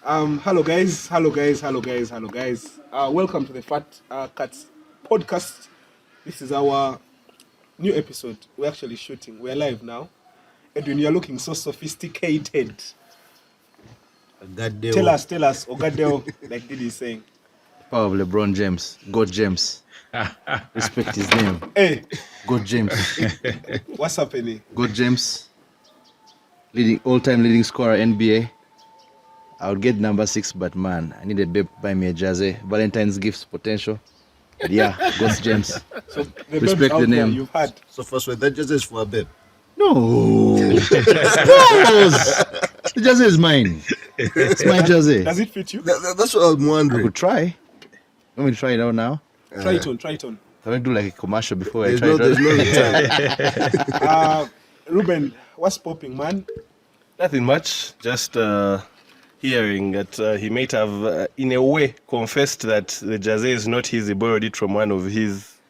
Hello guys. Welcome to the Fat Cats podcast. This is our new episode. We're actually shooting. We're live now. Edwin, you're looking so sophisticated. Tell us, Ogadeo, like Didi is saying. Power of LeBron James, God James. Respect his name. Hey, God James. what's happening? God James, all-time leading scorer NBA. I would get number 6, but man, I needed babe to buy me a jersey. Valentine's gifts potential. But yeah, God James. So the Respect the name. You've had. So first one, that jersey is for a babe. No. The jersey is mine. It's my jersey. Does it fit you? That's what I'm I wondering. could try. Want me to try it out now? Try it on. I want to do like a commercial before I There's try no, it out. there's no time. Ruben, what's popping, man? Nothing much, just hearing that he might have, in a way, confessed that the jersey is not his. He borrowed it from one of his.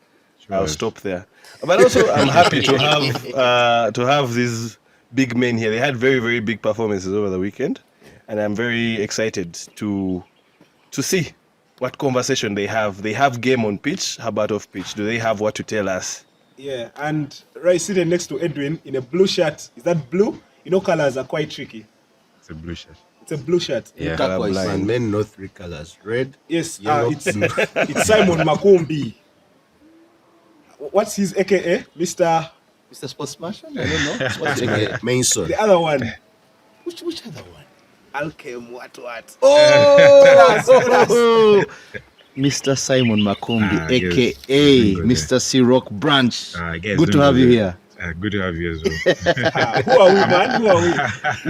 I'll stop there. But also, I'm happy to have these big men here. They had very, very big performances over the weekend, and I'm very excited to see what conversation they have. They have game on pitch. How about off pitch? Do they have what to tell us? Yeah, and right sitting next to Edwin in a blue shirt. Is that blue? You know, colors are quite tricky. It's a blue shirt. It's a blue shirt. Yeah. Turquoise, man. Men know 3 colors: red, Yes, yellow, it's blue. it's Simon Makumbi. What's his a.k.a? Mr. Mr. Sports Smash? I don't know. What's it? Mason. The other one. Which other one? Alkem, what? Oh, Mr. Simon Makumbi, yes. a.k.a. Good, Mr. C Rock Branch. Guys, Good to have you here. Good to have you as well. Who are we, man? Who are we?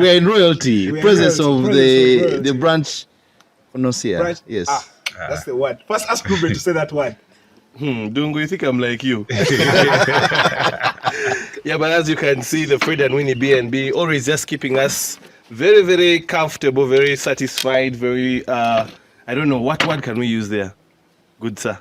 We are in royalty. We are in Presence royalty, of presence of royalty. the branch. Connoisseur. Right? Yes. That's the word. First, ask Ruben to say that word. Dungu, you think I'm like you? Yeah, but as you can see, the Fred and Winnie BnB always just keeping us very, very comfortable, very satisfied, very, I don't know, what word can we use there? Good, sir.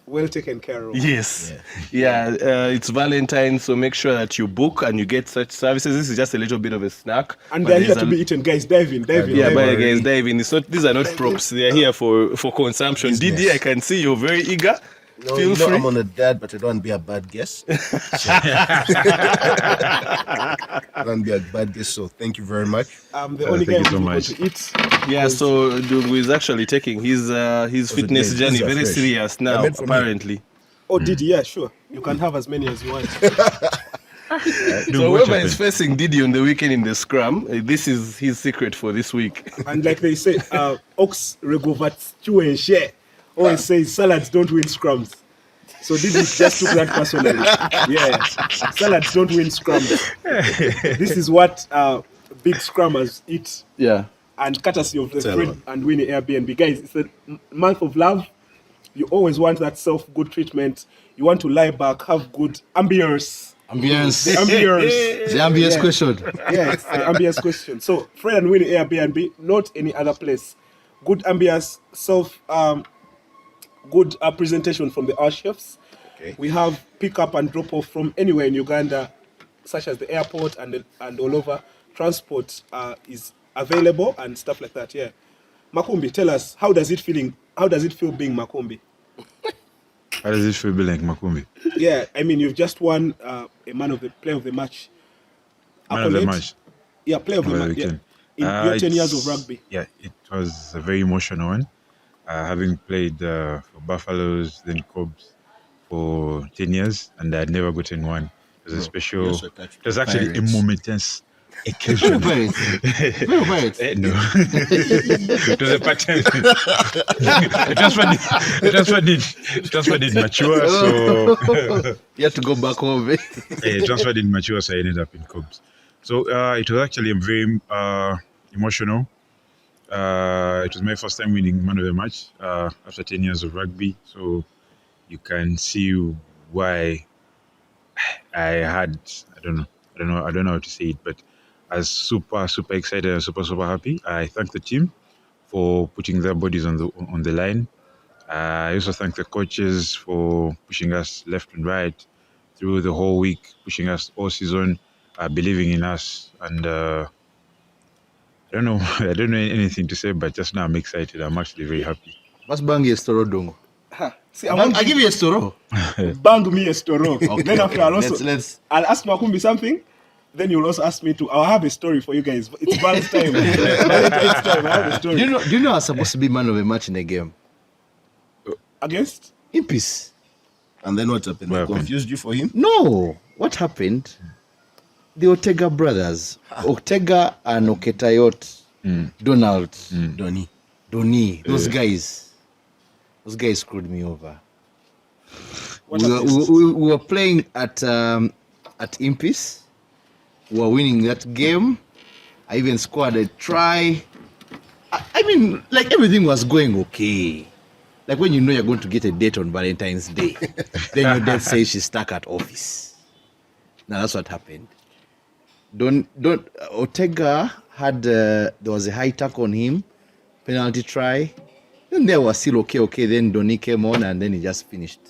Well taken care of. Yes. Yeah, it's Valentine's, so make sure that you book and you get such services. This is just a little bit of a snack. And but they're here there's to be eaten. Guys, dive in. Yeah, dive but in. guys, dive in. These are not props. They are here for consumption. Business. Didi, I can see you're very eager. No, Feel you know free. I'm on a dad, but I don't want to be a bad guest. I don't want to be a bad guest, so thank you very much. The only guy thank you so who's much. going to eat. Yeah, so Dungu is actually taking his fitness great. journey These are very fresh. serious They're now, meant for me. apparently. Oh, Didi, yeah, sure. You can have as many as you want. So whoever is facing Didi on the weekend in the scrum, this is his secret for this week. And like they say, ox regovat and share. Always says salads don't win scrums. So Didi just took that personally. Yeah, salads don't win scrums. This is what big scrummers eat. Yeah. And courtesy of the Tell Fred on. and Winnie Airbnb. Guys, it's a month of love. You always want that self-good treatment. You want to lie back, have good ambience. Ambience. The ambience. The ambience Yeah. question. Yeah, it's the ambience question. So, Fred and Winnie Airbnb, not any other place. Good ambience, good presentation from our chefs. Okay. We have pick up and drop off from anywhere in Uganda, such as the airport and all over. Transport is available and stuff like that. Yeah, Makumbi, tell us, how does it feel being Makumbi? How does it feel being like Makumbi? Yeah, I mean, you've just won a player of the match. Man of the accolade. match. Yeah, player of the Over the match. Yeah. weekend. In your 10 years of It's- rugby. Yeah, it was a very emotional one. Having played for Buffaloes, then Cubs for 10 years, and I had never gotten one. It was a special. Yes, I touched It was actually Pirates. a momentous occasion. Pirates. Pirates. No, it was a pattern. The transfer did mature, so You have to go back home. transfer didn't mature, so I ended up in Cubs. So it was actually very emotional. It was my first time winning man of the match after 10 years of rugby. So you can see why I had, I don't know how to say it, but I was super excited and super happy. I thank the team for putting their bodies on the line. I also thank the coaches for pushing us left and right through the whole week, pushing us all season, believing in us, and I don't know. I don't know anything to say, but just now I'm excited. I'm actually very happy. Mas bangi estoro dongo. See, I want I give you a storo. bang me a story. Then after let's I'll ask Makumbi something. Then you'll also ask me to. I'll have a story for you guys. It's Val's time. Valentine's time. I have a story. Do you know I was supposed to be man of a match in a game? Against? In peace. And then what happened? What They happened? confused you for him? No. What happened? The Ortega brothers, Ortega and Oketayot, Donald, Donnie. those guys screwed me over. What We happened? were playing at Impis. We were winning that game. I even scored a try. I mean, like everything was going okay. Like when you know you're going to get a date on Valentine's Day, then your dad says she's stuck at office. Now that's what happened. Ortega had there was a high tackle on him, penalty try. Then they were still okay. Then Donny came on and then he just finished.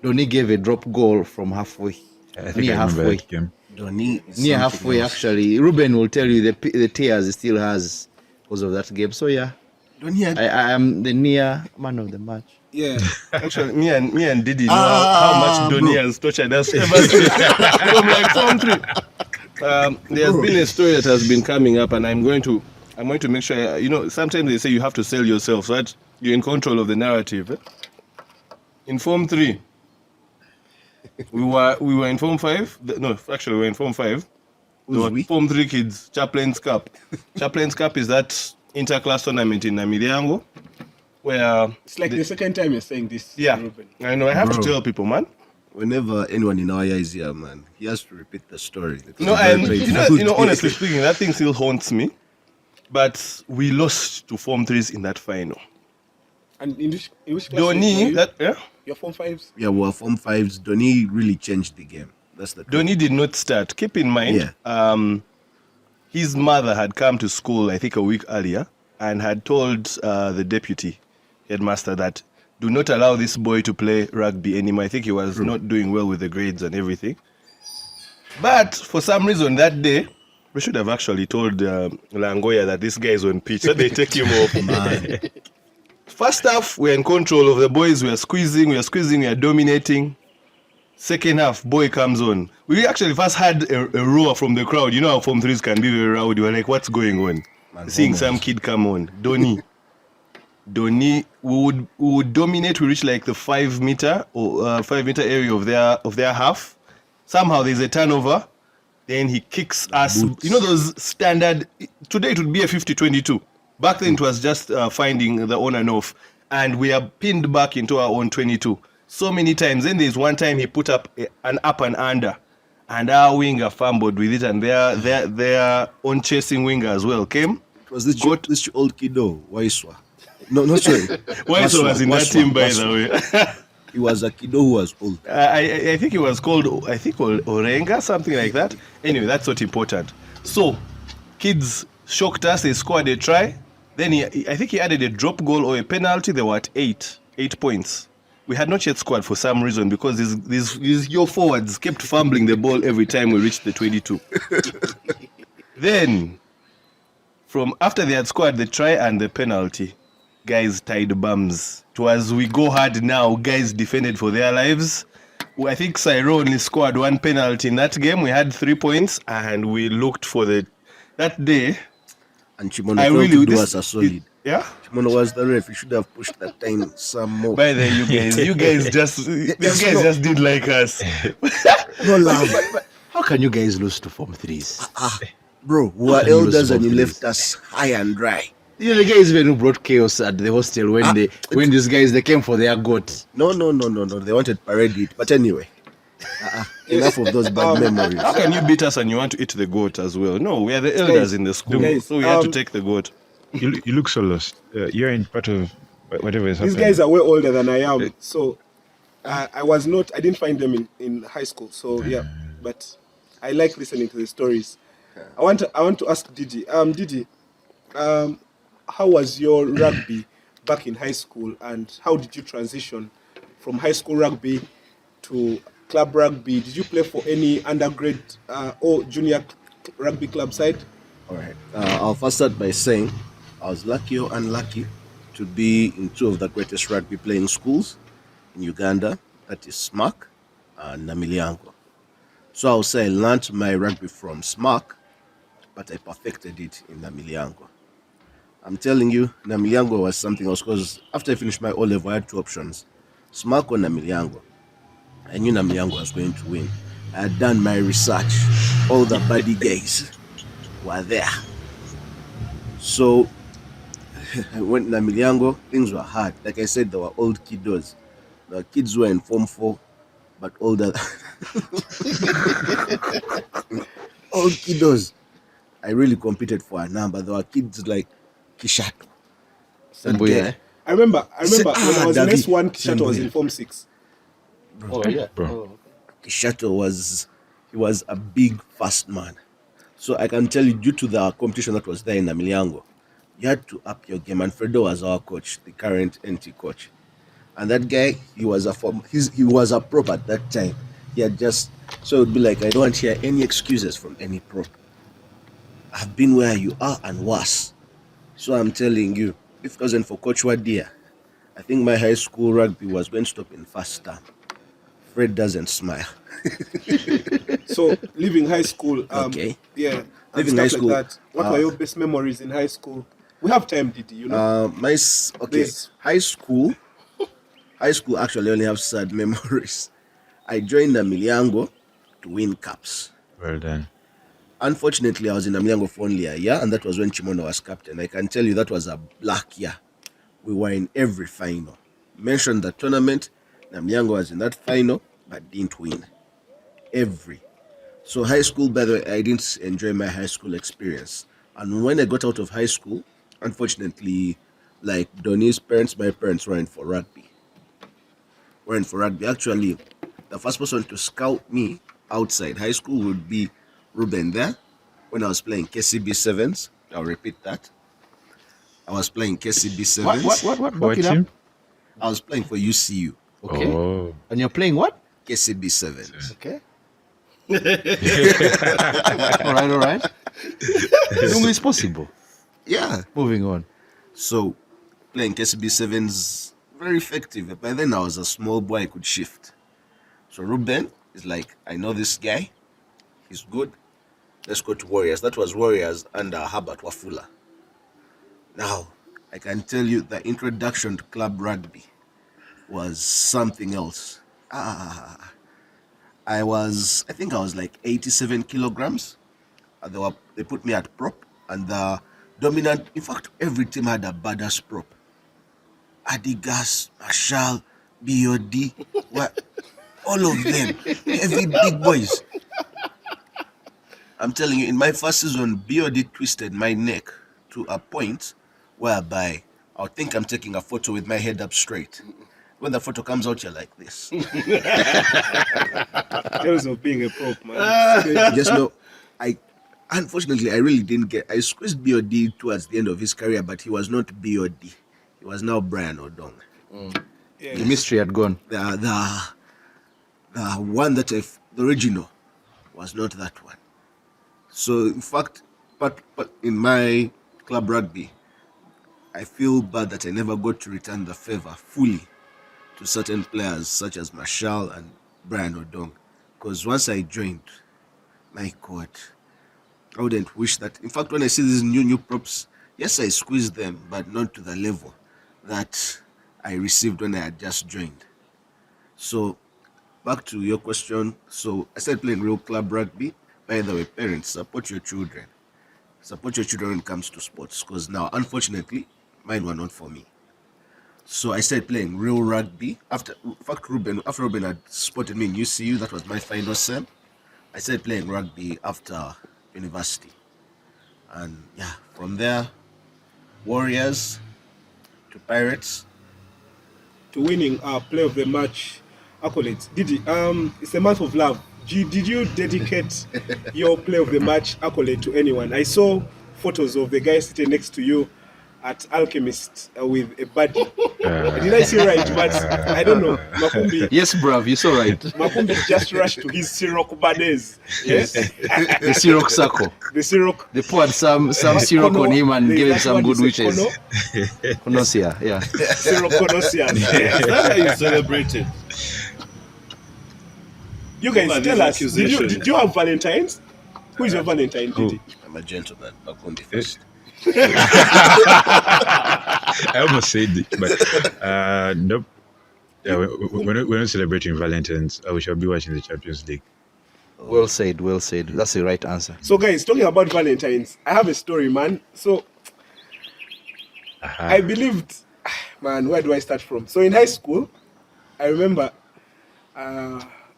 Donny gave a drop goal from halfway. I think Near I remember halfway. that game. Donnie is Near something halfway, else. actually. Ruben will tell you the tears he still has because of that game. So yeah, Donnie had I am the near man of the match. Yeah. Actually, me and Didi know how much Donnie has tortured us ever since from like Form 3. There's been a story that has been coming up, and I'm going to make sure. Sometimes they say you have to sell yourself, so that you're in control of the narrative. Eh? In Form 3, we were in Form 5. No, actually, we were in Form 5. There were we? Form 3 kids. Chaplain's Cup. Chaplain's Cup is that interclass tournament in Namiliango, where It's like the second time you're saying this. yeah, Ruben. I know. I have to Bro. tell people, man. Whenever anyone in our is here, man, he has to repeat the story. because No, it's very and painful. honestly speaking, that thing still haunts me. But we lost to Form 3s in that final. And in which class? Donnie, you? Your Form 5s? Yeah, we were Form 5s. Donnie really changed the game. That's the truth. Donnie did not start. Keep in mind, his mother had come to school, I think a week earlier, and had told the deputy headmaster that do not allow this boy to play rugby anymore. I think he was not doing well with the grades and everything. But for some reason that day, we should have actually told Langoya that this guy is on pitch, so they take him off. First half, we're in control of the boys. We are squeezing, we are dominating. Second half, boy comes on. We actually first had a roar from the crowd. You know how Form 3s can be very rowdy. We're like, what's going on? Seeing some kid come on. Donnie, we would dominate. We reach like the 5 meter area of their half. Somehow there's a turnover. Then he kicks us. Boots. You know those standard. Today it would be a 50-22. Back then it was just finding the on and off, and we are pinned back into our own 22 so many times. Then there's one time he put up an up and under, and our winger fumbled with it, and their own chasing winger as well came. It was this old kiddo, Waiswa. No, not sorry. Waiswa was in that team, by the way. He was a kiddo who was old. I think he was called, Orenga, something like that. Anyway, that's not important. So, kids shocked us. They scored a try. Then I think he added a drop goal or a penalty. They were at 8 points. We had not yet scored for some reason because these your forwards kept fumbling the ball every time we reached the 22. Then, from after they had scored the try and the penalty, guys tied bums. It was we go hard now. Guys defended for their lives. I think Cyro only scored one penalty in that game. We had 3 points and we looked for that day. And Chimono failed to do us a solid. Yeah. Chimono was the ref. He should have pushed that time some more. By the way, you guys just did like us. No love. How can you guys lose to Form 3s? Bro, we were can you lose elders and Form you 3s? left us high and dry. You know, the guys even who brought chaos at the hostel when these guys they came for their goat. No. They wanted parade it. But anyway, enough of those bad memories. How can you beat us and you want to eat the goat as well? No, we are the elders in the school, guys, so we had to take the goat. You look so lost. You're in part of whatever is These happening. guys are way older than I am. So, I didn't find them in high school. So, yeah. But I like listening to the stories. I want to ask Didi. Didi, how was your rugby back in high school, and how did you transition from high school rugby to club rugby? Did you play for any undergrad or junior rugby club side? All right. I'll first start by saying I was lucky or unlucky to be in two of the greatest rugby playing schools in Uganda, that is SMAC and Namilyango. So I'll say I learned my rugby from SMAC, but I perfected it in Namilyango. I'm telling you, Namilyango was something else because after I finished my O level, I had two options: SMAC or Namilyango. I knew Namilyango was going to win. I had done my research. All the buddy guys were there. So I went Namilyango. Things were hard. Like I said, there were old kiddos. The kids were in Form 4, but older. Old kiddos. I really competed for a number. There were kids like Kishato. Sambuye. I remember said, when I was in David, S1, Kishato was Sambuye. in Form 6. Oh, yeah. Bro. Kishato was a big fast man. So I can tell you, due to the competition that was there in Namilyango, you had to up your game. And Fredo was our coach, the current NT coach. And that guy, he was a prop at that time. He had just, so it would be like, I don't want to hear any excuses from any prop. I've been where you are and worse. So I'm telling you, if it wasn't for Coach Wadia, I think my high school rugby was going to stop in first term. Fred doesn't smile. So, leaving high school, Okay. yeah, and Leaving stuff high school, like that. What were your best memories in high school? We have time, Didi, you know. This- High school actually only have sad memories. I joined Namilyango to win cups. Well done. Unfortunately, I was in Namilyango for only a year, and that was when Chimono was captain. I can tell you that was a black year. We were in every final. Mentioned the tournament, Namilyango was in that final, but didn't win. Every. So high school, by the way, I didn't enjoy my high school experience. And when I got out of high school, unfortunately, like Donnie's parents, my parents weren't for rugby. Actually, the first person to scout me outside high school would be Ruben there. When I was playing KCB Sevens, I'll repeat that. I was playing KCB Sevens. What? What Back it up. team? I was playing for UCU, Okay. Oh. And you're playing what? KCB Sevens. Okay. all right. It's possible. Yeah. Moving on. So, playing KCB Sevens, very effective. By then, I was a small boy, I could shift. So, Ruben is like, I know this guy. He's good. Let's go to Warriors. That was Warriors under Herbert Wafula. Now, I can tell you the introduction to club rugby was something else. I think I was like 87 kilograms. They put me at prop, and the dominant, in fact, every team had a badass prop. Adigas, Marshall, BOD, all of them, heavy big boys. I'm telling you, in my first season, BOD twisted my neck to a point whereby I think I'm taking a photo with my head up straight. When the photo comes out, you're like this. Tales of being a prop, man. Just know, unfortunately, I really didn't I squeezed BOD towards the end of his career, but he was not BOD. He was now Brian Odong. Yeah. The mystery had gone. The one that the original was not that one. So in fact, but in my club rugby, I feel bad that I never got to return the favor fully to certain players such as Marshall and Brian Odong. Because once I joined, my God, I wouldn't wish that. In fact, when I see these new props, yes, I squeezed them, but not to the level that I received when I had just joined. So, back to your question. So, I started playing real club rugby. By the way, parents, support your children. Support your children when it comes to sports. Because now, unfortunately, mine were not for me. So I started playing real rugby. After Ruben had spotted me in UCU, that was my final sem. I started playing rugby after university. And yeah, from there, Warriors to Pirates. To winning Player of the Match accolades. Didi, it's a month of love. Did you dedicate your Player of the Match accolade to anyone? I saw photos of the guy sitting next to you, at Alchemist with a buddy. Did I say right? But I don't know. Makumbi. Yes, bruv, you saw right. Makumbi just rushed to his Ciroc bades. Yes. The Ciroc circle. The Ciroc. They poured some Ciroc on him and gave him some good wishes. Konosia, yeah. Ciroc Konosia. Is that how you celebrated? You guys Over tell this us, accusation. did you have Valentine's? Who is your Valentine, Didi? I'm a gentleman. Makumbi first. I almost said it, but nope. Yeah, we're not celebrating Valentine's. We shall be watching the Champions League. Well said, well said. That's the right answer. So guys, talking about Valentine's, I have a story, man. So I believed, man, where do I start from? So in high school, I remember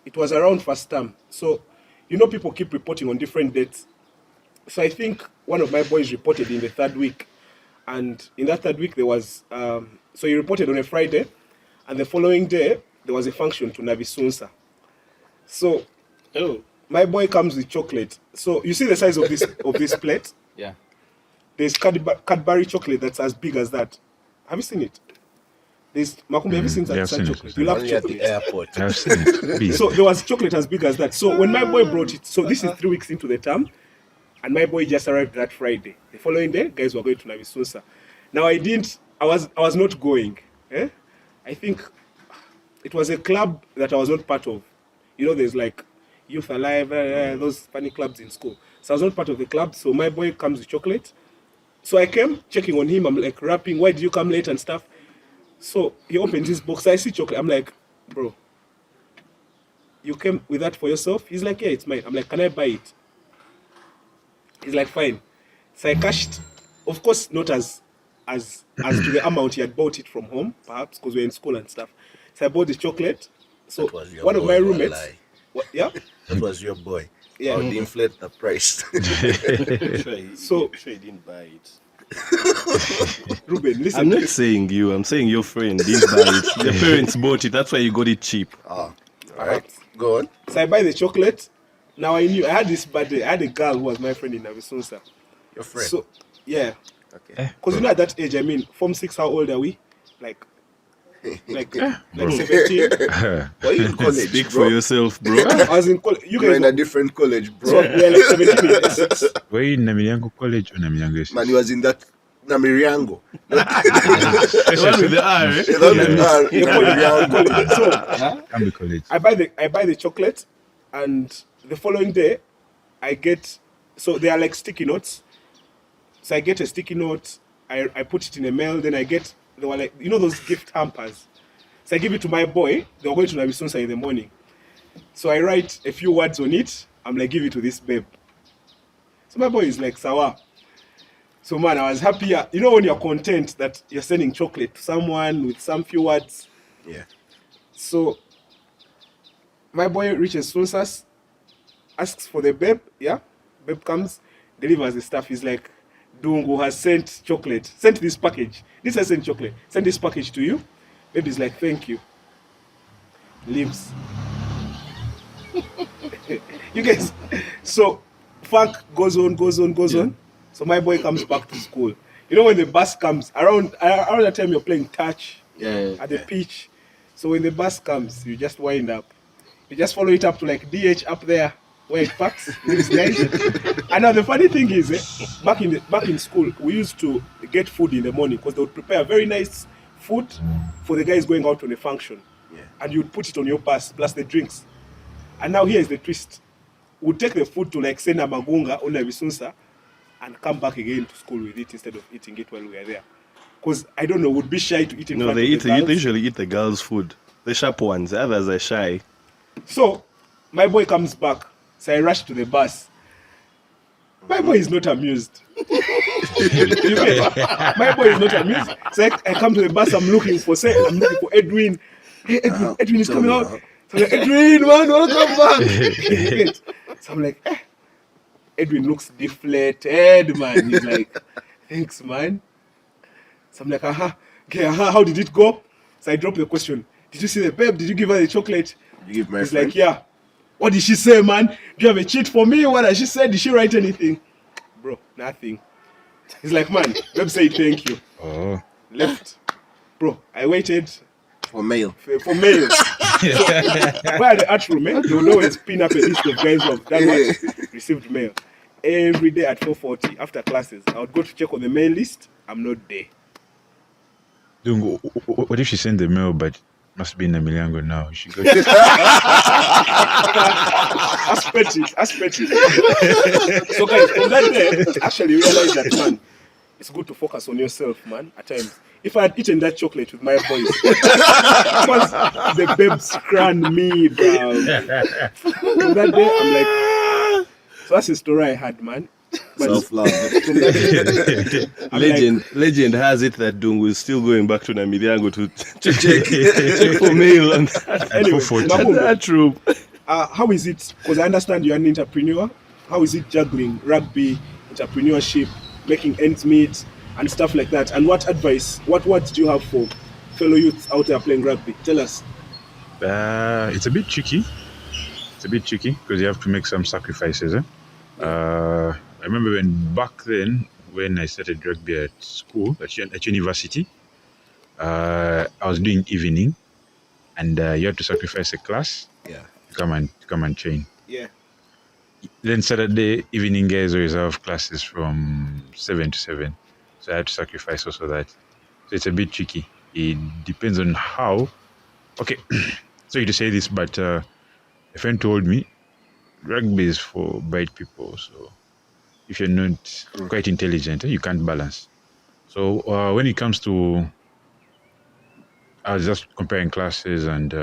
it was around first term. So, you know, people keep reporting on different dates. So I think one of my boys reported in the third week. And in that third week, there was, so he reported on a Friday. And the following day, there was a function to Navisunsa. So, my boy comes with chocolate. So you see the size of this plate? Yeah. There's Cadbury chocolate that's as big as that. Have you seen it? There's Makumbi, have you seen that yeah, I've seen chocolate? it. You love Only at the chocolate. airport. I've seen it. Please. So there was chocolate as big as that. So when my boy brought it, so this is 3 weeks into the term, and my boy just arrived that Friday. The following day, guys were going to Navisunsa. Now I was not going. I think it was a club that I was not part of. You know, there's like Youth Alive, those funny clubs in school. So I was not part of the club. So my boy comes with chocolate. So I came checking on him. I'm like rapping, why did you come late and stuff? So he opens his box. I see chocolate. I'm like, bro, you came with that for yourself? He's like, yeah, it's mine. I'm like, can I buy it? He's like, fine. So I cashed, of course, not as to the amount he had bought it from home, perhaps, because we're in school and stuff. So I bought the chocolate. So That was your one of boy, my don't roommates, lie. yeah, That was your boy. Yeah. Or they inflate the price. So- Sure he didn't buy it. Ruben, listen. I'm to not this. saying you. I'm saying your friend didn't buy it. The parents bought it. That's why you got it cheap. All right, go on. So I buy the chocolate. Now I knew I had this birthday. I had a girl who was my friend in Navisunsa. Your friend. So yeah, Okay. because you know at that age, I mean, Form 6, how old are we? Like 17. Why you in college, Speak bro? for yourself, bro. I was in college. You You're guys in a different college, bro. so we're like 17 in Essex. Were you in Namiriango College or Namiriango? Man, he was in that Namiriango. The one with the R, eh? You know the Namiriango. Camby College. I buy the chocolate, and the following day, I get, so they are like sticky notes. So I get a sticky note, I put it in a mail, then I get, they were like, you know those gift hampers. So I give it to my boy, they were going to Navisunsa in the morning. So I write a few words on it, I'm like, give it to this babe. So my boy is like, sawa. So man, I was happy. You know when you're content that you're sending chocolate to someone with some few words. Yeah. So my boy reaches Sunsas, asks for the babe, yeah? Babe comes, delivers the stuff. He's like, Dungu has sent chocolate, sent this package. This has sent chocolate, sent this package to you. Babe is like, thank you. Leaves. You guys, so funk goes on. So my boy comes back to school. You know when the bus comes, around that time you're playing touch at the pitch. So when the bus comes, you just wind up. You just follow it up to like DH up there where it parks. It's nice. And now the funny thing is, back in school, we used to get food in the morning because they would prepare very nice food for the guys going out on a function. Yeah. And you'd put it on your bus plus the drinks. And now here is the twist. We'd take the food to like Sena Magunga or Navisunsa and come back again to school with it instead of eating it while we are there. Because I don't know, would be shy to eat in No, front they of the girls. usually eat the girls' food. The sharp ones. The others are shy. So my boy comes back. So I rush to the bus. My boy is not amused. You get? My boy is not amused. So I come to the bus. I'm looking for Edwin. Hey, Edwin is coming out. So I'm like, Edwin, man, wanna come back? You get? So I'm like, Edwin looks deflated, man. He's like, thanks, man. So I'm like, okay, how did it go? So I drop the question. Did you see the babe? Did you give her the chocolate? You give my He's friend. like, yeah. What did she say, man? Do you have a cheat for me? What has she said? Did she write anything? Bro, nothing. He's like, man, babe said thank you. Oh. Left. Bro, I waited For male. for mail. Where the art room, they would always pin up a list of guys who have done what? Received mail. Every day at 4:40 after classes, I would go to check on the mail list. I'm not there. Dungu, what if she sent the mail but must be in a Miliango now? She got Ask petty. So guys, from that day, actually realize that, man, it's good to focus on yourself, man, at times. If I had eaten that chocolate with my boys, because the babes cran me, bro. From that day, I'm like, so that's the story I had, man. But Self-love. from that day, I'm Legend has it that Dungu is still going back to Namiliango to check for mail on anyway, 440. Makumbi, that room. how is it? Because I understand you're an entrepreneur. How is it juggling rugby, entrepreneurship, making ends meet, and stuff like that? And what advice, what words do you have for fellow youths out there playing rugby? Tell us. It's a bit tricky. It's a bit tricky because you have to make some sacrifices. I remember back then when I started rugby at school, at university, I was doing evening, and you have to sacrifice a class Yeah. to come and train. Yeah. Then Saturday evening guys always have classes from 7 to 7, so I had to sacrifice also that. So it's a bit tricky. It depends on how. Okay, sorry to say this, but a friend told me rugby is for bright people. So if you're not quite intelligent, you can't balance. So when it comes to, I was just comparing classes and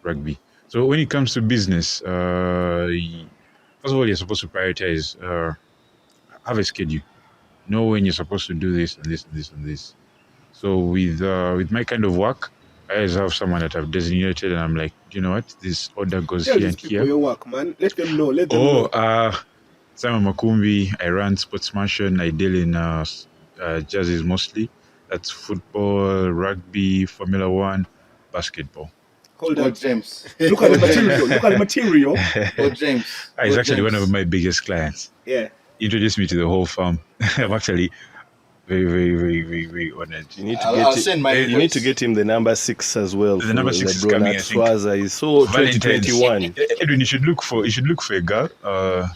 rugby. So when it comes to business, first of all, you're supposed to prioritize, have a schedule, know when you're supposed to do this and this and this and this. So with my kind of work, I always have someone that I've designated, and I'm like, you know what, this order goes Tell here these and people here. your work, man. Let them know. Let them know. Simon Makumbi, I run Sportsmanship. I deal in jerseys mostly. That's football, rugby, Formula One, basketball. Hold Oh, on. James. Look at the material. Look at the material. Oh, James. He's Oh, actually James. one of my biggest clients. Yeah. He introduced me to the whole farm. I'm actually very, very, very, very, very honored. You need to I'll get send my you need invoice. to get him the number 6 as well. The for number 6 is LeBron coming, I think. Atwaza. He's so Valentine's. 2021. Edwin, you should look for a girl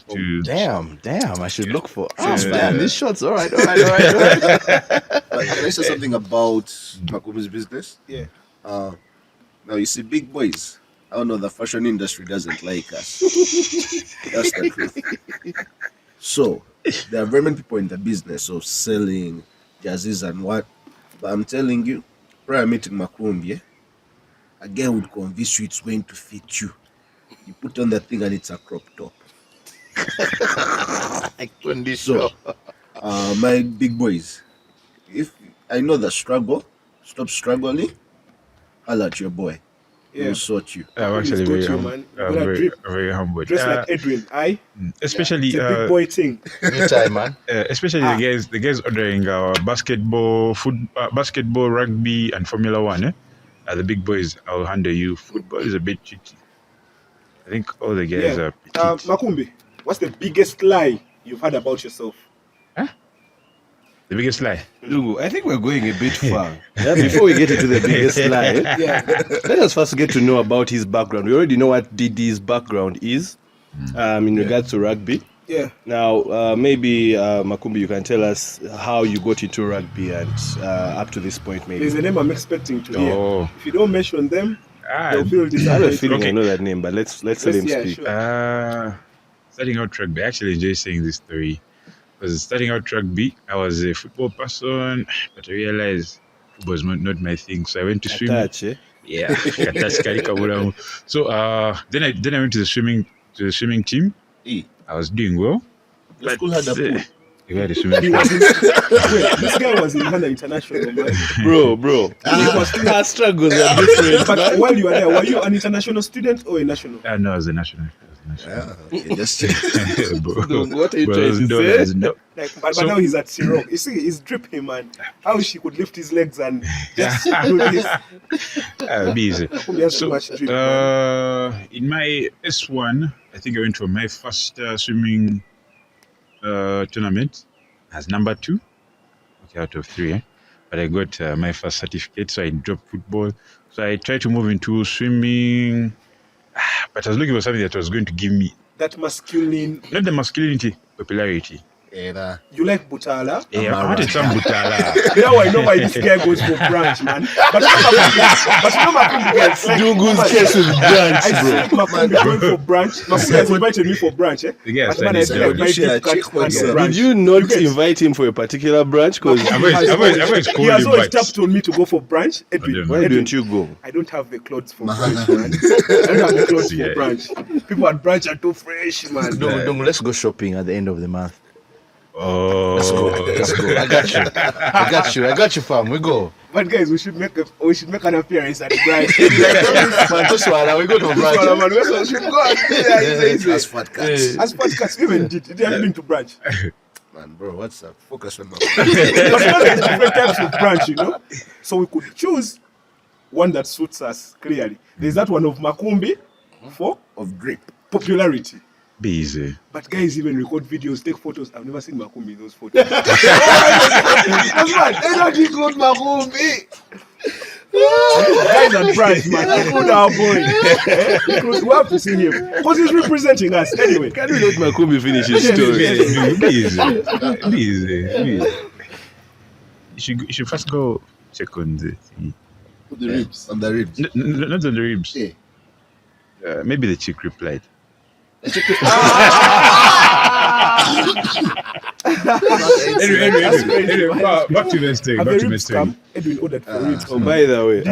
to Damn, I should look for. Yeah. Oh, damn, these shots. All right. But can I say something about Makumbi's business? Yeah. Now you see, big boys. I don't know, the fashion industry doesn't like us. That's the truth. So there are very many people in the business of selling jerseys and what. But I'm telling you, prior meeting Makumbi, a girl would convince you it's going to fit you. You put on the thing and it's a crop top. So, my big boys, if I know the struggle, stop struggling. Holla at your boy. Yeah. He'll sort you. I'm actually He's got very, you, man. You gotta very, drip. very humble. Dress like Edwin. Especially It's a big boy thing. Anytime, man. especially the guys ordering basketball, rugby, and Formula One. The big boys, I'll handle you. Football is a bit tricky. I think all the guys Yeah. are petite. Makumbi, what's the biggest lie you've had about yourself? The biggest lie. Lungu, I think we're going a bit far. Yeah, before we get into the biggest lie, Yeah. let us first get to know about his background. We already know what Didi's background is in regards to rugby. Yeah. Now, maybe Makumbi, you can tell us how you got into rugby and up to this point, maybe. There's a name I'm expecting to hear. Oh. If you don't mention them, they'll feel I have a disappointed. feeling I Okay. know that name, but let's let him Yeah, speak. sure. Starting out rugby, I actually enjoy saying this story. Because starting out rugby, I was a football person, but I realized football was not my thing. So I went to swimming. Attach, eh? Yeah, so then I went to the swimming team. Hey, I was doing well. your school had a pool. We had a swimming He pool. was in, wait, this guy was in Ghana International, man. Bro. Our struggles are different. But while you were there, were you an international student or a national? No, I was a national. Yeah, okay, just check. Bro. What are you Bro, trying to say? no. Like, but So- now he's at zero. You see, he's dripping, man. How she could lift his legs and just do this. Be easy. Makumbi has too So, much drip, man. in my S1, I think I went for my first swimming tournament as number 2. out of 3. But I got my first certificate, so I dropped football. So I tried to move into swimming, but I was looking for something that was going to give me That masculine. not the masculinity, popularity. You like Butala? Yeah, I wanted some butala. Now I know why this guy goes for branch, man. But you know Makumbi gets like, Dungu's case with branch, I see bro. Makumbi going for branch. Makumbi has invited me for branch, eh? The guy But man, I started feel like my down. gift card Check what's and up. branch. Did you not get- invite him for a particular branch? Because I've always He called has him, always but tapped on me to go for branch. Edwin, Why why Edwin, don't you go? I don't have the clothes for branch, man. I don't have the clothes Yeah. for branch. People at branch are too fresh, man. Dungu, let's go shopping at the end of the month. Let's go. oh, Let's go. I got you, fam. We go. But guys, we should make an appearance at the branch. Man, Tuswala, we go to Well, branch. man, we should go and easy. As fat cats. As podcasts, even did they have been to branch? Man, bro, what's up? Focus on my. But you know, there's different types of branch, you know. So we could choose one that suits us clearly. There's that one of Makumbi for Of grip. popularity. be easy. But guys even record videos, take photos. I've never seen Makumbi in those photos. That's right. They don't include Makumbi. Guys at branch, man. Include our boy. We have to see him because he's representing us anyway. Can we let Makumbi finish his Yeah, story? Be easy. You should first go check on the The ribs. On the ribs. not on the ribs. Yeah. Maybe the chick replied. Anyway, back to the story. Have Back the to the ribs story. come? Edwin ordered for ribs. Oh, by the way,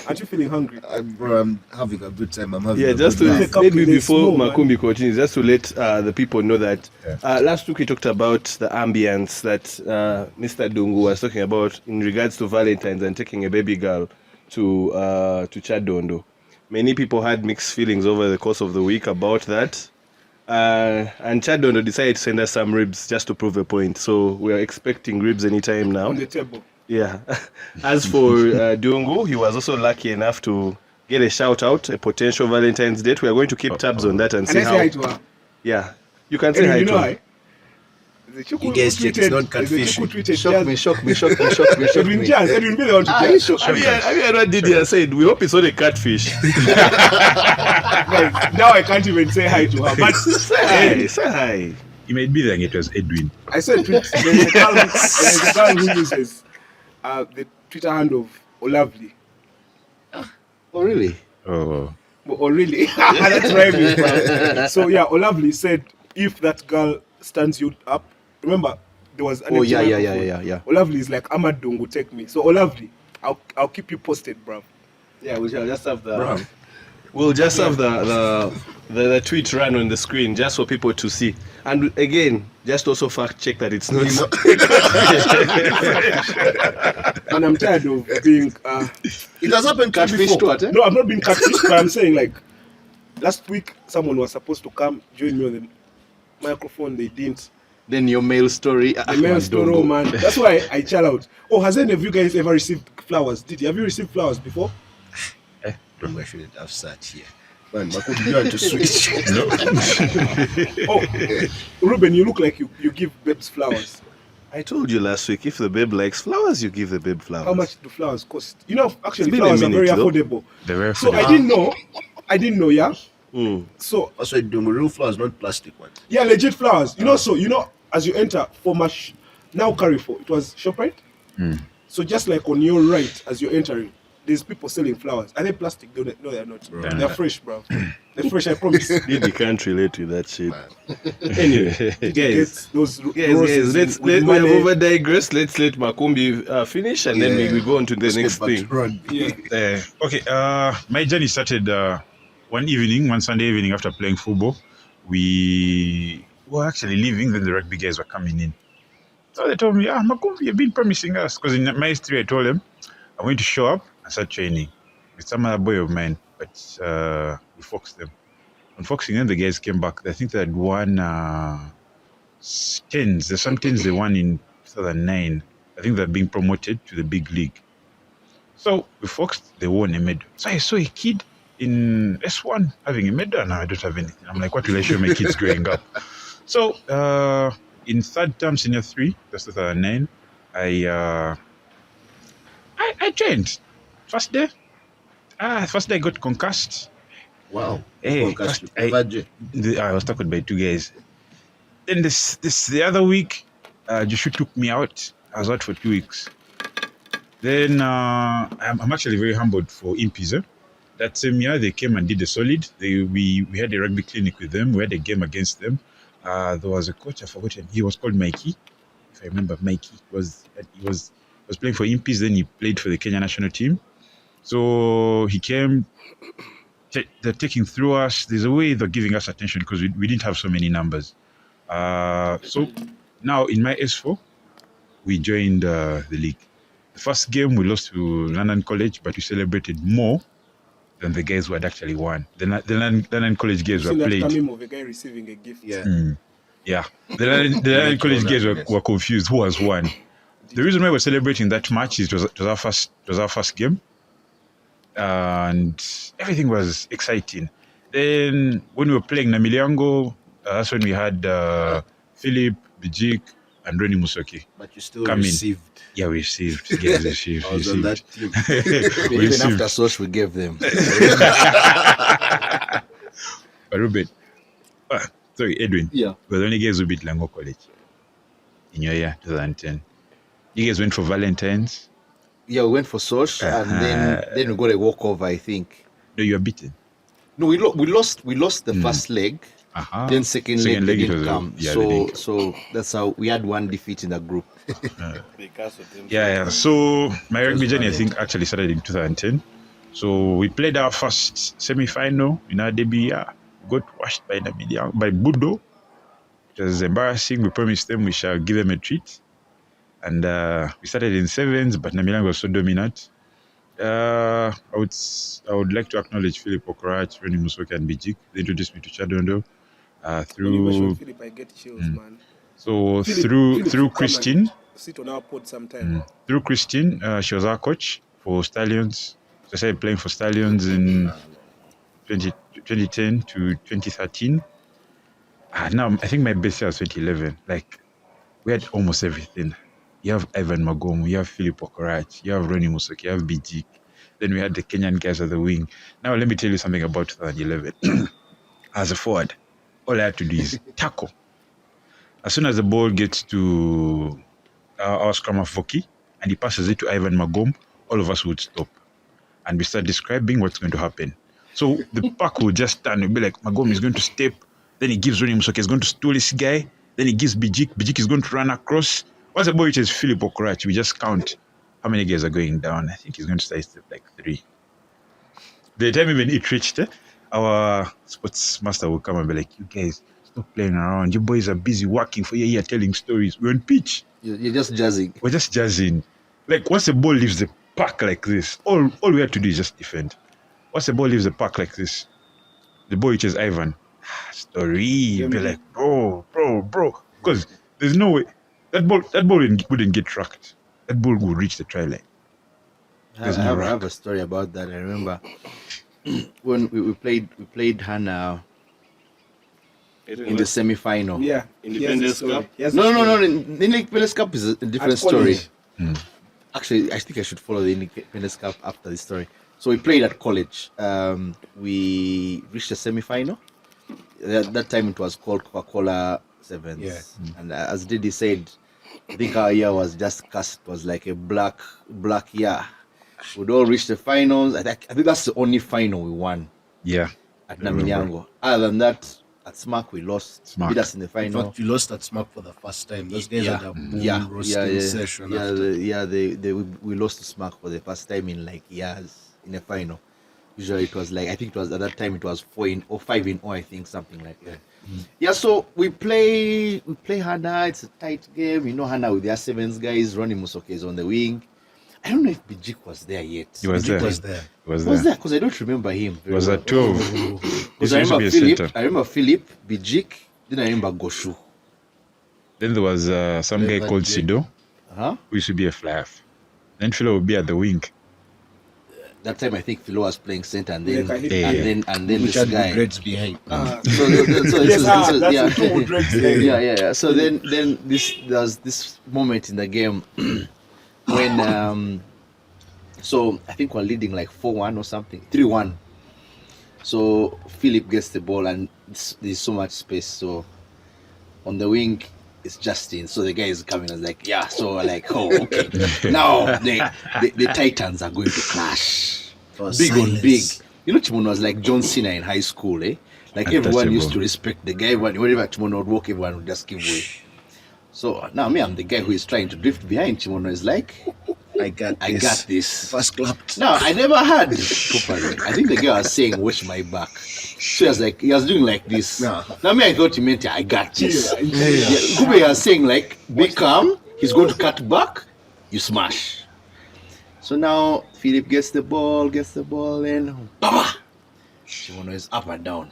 Aren't you feeling hungry? Bro, I'm having a good time. I'm having yeah, a just good to laugh. Take up maybe with a before small, man. Makumbi continues, just to let the people know that last week we talked about the ambience that Mr. Dungu was talking about in regards to Valentine's and taking a baby girl to Chadondo. Many people had mixed feelings over the course of the week about that. And Chadondo decided to send us some ribs just to prove a point. So we are expecting ribs anytime now. On the table. Yeah. As for Dungu, he was also lucky enough to get a shout out, a potential Valentine's date. We are going to keep tabs on that and And see I say how. hi to her. Yeah. You can say Edwin, hi you to know her. hi? The Chuku You guys check, it's not there's a Chuku catfishing. tweeted Shock Jazz. me. Edwin Jazz. Edwin, be the one to Ah, Jazz. shock I mean, what Didi has said, we hope it's not a catfish. Guys, now I can't even say hi to her. But Say hi. It might be that it was Edwin. I said there's a girl who uses the Twitter handle of Olavely. Oh, really? Oh, Oh, really? That's rhyming, bro. So, yeah, Olavely said if that girl stands you up, remember, there was an Oh, empty yeah. microphone. Olavely is like, Ahmad Dungu, take me. So, Olavely, I'll keep you posted, bro. Yeah, we shall just have the. Bro. We'll just have the tweet run on the screen just for people to see. And again, just also fact check that it's not. And I'm tired of being. It has happened to me Catfish before. to what, eh? No, I've not been catfished, but I'm saying, like, last week, someone was supposed to come join me on the microphone. They didn't. Then your mail story. The mail store, oh, man. That's why I chill out. Oh, has any of you guys ever received flowers? Have you received flowers before? I shouldn't have sat here. Man, Makumbi, you want to switch. Oh, Ruben, you look like you give babes flowers. I told you last week, if the babe likes flowers, you give the babe flowers. How much do flowers cost? You know, actually, It's been a flowers are very minute, though. affordable. they were So I didn't know, yeah. Mm. So Also, doing real flowers, not plastic ones. yeah, legit flowers. You know, so as you enter for now Carrefour, it was ShopRite. So just like on your right as you're entering, there's people selling flowers. Are they plastic? No, they're not. They're fresh, bro. They're fresh, I promise. Didi can't relate with that shit. Anyway, Guys, get those guys, roses let's with we have money. over digressed. Let's let Makumbi finish and then we go on to the Let's next get back thing. to rugby. Yeah. Okay, my journey started one Sunday evening after playing football. We were actually leaving, then the rugby guys were coming in. So they told me, Makumbi, you've been promising us. Because in my history, I told them, I'm going to show up and start training with some other boy of mine. But we foxed them. On foxing them, the guys came back. I think they had won tens. There's some tens they won in 2009. I think they're being promoted to the big league. So we foxed, they won a medal. So I saw a kid in S1 having a medal. Now I don't have anything. I'm like, what will I show my kids growing up? So in third term, senior 3, that's 2009, I trained. First day I got concussed. Wow. Hey, Concussed first you. Vaje. I was tackled by 2 guys. Then this the other week, Joshua took me out. I was out for 2 weeks. Then I'm actually very humbled for Impies. That same year, they came and did a solid. We had a rugby clinic with them. We had a game against them. There was a coach, I forgot him. He was called Mikey, if I remember. Mikey he was playing for Impies. Then he played for the Kenya national team. So he came. They're taking through us. There's a way they're giving us attention because we didn't have so many numbers. So now in my S4, we joined the league. The first game we lost to London College, but we celebrated more than the guys who had actually won. The London College guys were played. That meme of a guy receiving a gift. Yeah. Yeah. The London College guys were confused who has won. The reason why we're celebrating that match is it was our first game. And everything was exciting. Then when we were playing Namiliango, that's when we had Philip, Bijik, and Ronnie Musoki. But you still Come in. received. Yeah, we received. Yes, received. I was on that team. We Even received. after Soch, we gave them. But Robert, sorry, Edwin. Yeah. We're the only guys who beat Lango College in your year, 2010. You guys went for Valentine's. Yeah, we went for Soch, and then we got a walkover, I think. No, you were beaten. No, we lost the first leg. Then second leg they it didn't was come. they didn't. So that's how we had one defeat in the group. Because of them. Yeah. So my rugby journey, I think, actually started in 2010. So we played our first semi-final in our debut. Yeah, got washed by Budo. It was embarrassing. We promised them we shall give them a treat. And we started in sevens, but Namilang was so dominant. I would like to acknowledge Philip Okorach, Ronnie Musoki, and Bijik. They introduced me to Chadondo When you mention through. Philip, I get chills, man. So Philip through should come Christine. and sit on our pod sometime. Through Christine, she was our coach for Stallions. So I started playing for Stallions in 2010 to 2013. Now, I think my best year was 2011. Like, we had almost everything. You have Ivan Magom, you have Philip Okorach, you have Ronnie Musoki, you have Bijik. Then we had the Kenyan guys at the wing. Now, let me tell you something about 2011. As a forward, all I had to do is tackle. As soon as the ball gets to our scrum of Voki and he passes it to Ivan Magom, all of us would stop. And we start describing what's going to happen. So the pack will just stand and be like, Magom is going to step. Then he gives Ronnie Musoki, he's going to steal this guy. Then he gives Bijik. Bijik is going to run across. Once the ball reaches Philip Okorach, we just count how many guys are going down. I think he's going to start step like 3. By the time even it reached, our sports master will come and be like, you guys, stop playing around. You boys are busy working for your year telling stories. We're on pitch. You're just jazzing. We're just jazzing. Like, once the ball leaves the park like this, all we have to do is just defend. Once the ball leaves the park like this, the ball reaches Ivan. Story. You'll be like, bro. Because there's no way. That ball wouldn't get tracked. That ball would reach the try line. I have a story about that. I remember when we played Hannah in the semi-final. Yeah. Independence Cup? No. The Independence Cup is a different At story. college. Actually, I think I should follow the Independence Cup after this story. So we played at college. We reached the semi-final. That time it was called Coca-Cola Sevens. Yeah. And as Didi said, I think our year was just cast. It was like a black year. We'd all reached the finals. I think that's the only final we won Yeah. at Naminyango. Other than that, at SMAC we lost. SMAC. Beat us in the In final. fact, you lost at SMAC for the first time. Those guys had a boom roasting yeah. session. Yeah, after. we lost to SMAC for the first time in like years in a final. Usually it was like, I think it was at that time it was 4-0 or 5-0, I think, something like that. Yeah, so we play Hannah. It's a tight game. You know, Hannah with their sevens guys. Ronnie Musoki is on the wing. I don't know if Bijik was there yet. He was there. was there. He was Was there. there? Because I don't remember him. He was at 12. Because He I used to be remember a Philip. center. I remember Philip, Bijik. Then I remember Goshu. Then there was some guy Clever called Jake. Sido, Huh? who used to be a fly half. Then Philo would be at the wing. that time I think Philo was playing center, and then Like I hit and then Which this had the guy. dreads behind. So Yes, that's the two dregs. yeah. So then there was this moment in the game when so I think we're leading like 4-1 or something, 3-1. So Philip gets the ball and there's so much space. So on the wing it's Justin. So the guy is coming and like, yeah. So like, oh, okay. Now the Titans are going to clash. Big on big. You know, Chimono was like John Cena in high school, eh? Like everyone used to respect the guy. Whenever Chimono would walk, everyone would just give way. So now me, I'm the guy who is trying to drift behind. Chimono is like, I got this. First clapped. No, I never had properly. I think the guy was saying, watch my back. So he was like, he was doing like this. No. Now me, I thought he meant, I got this. Kube was saying like, be calm. He's going to cut back. You smash. So now Philip gets the ball, and baba! Chimono is up and down.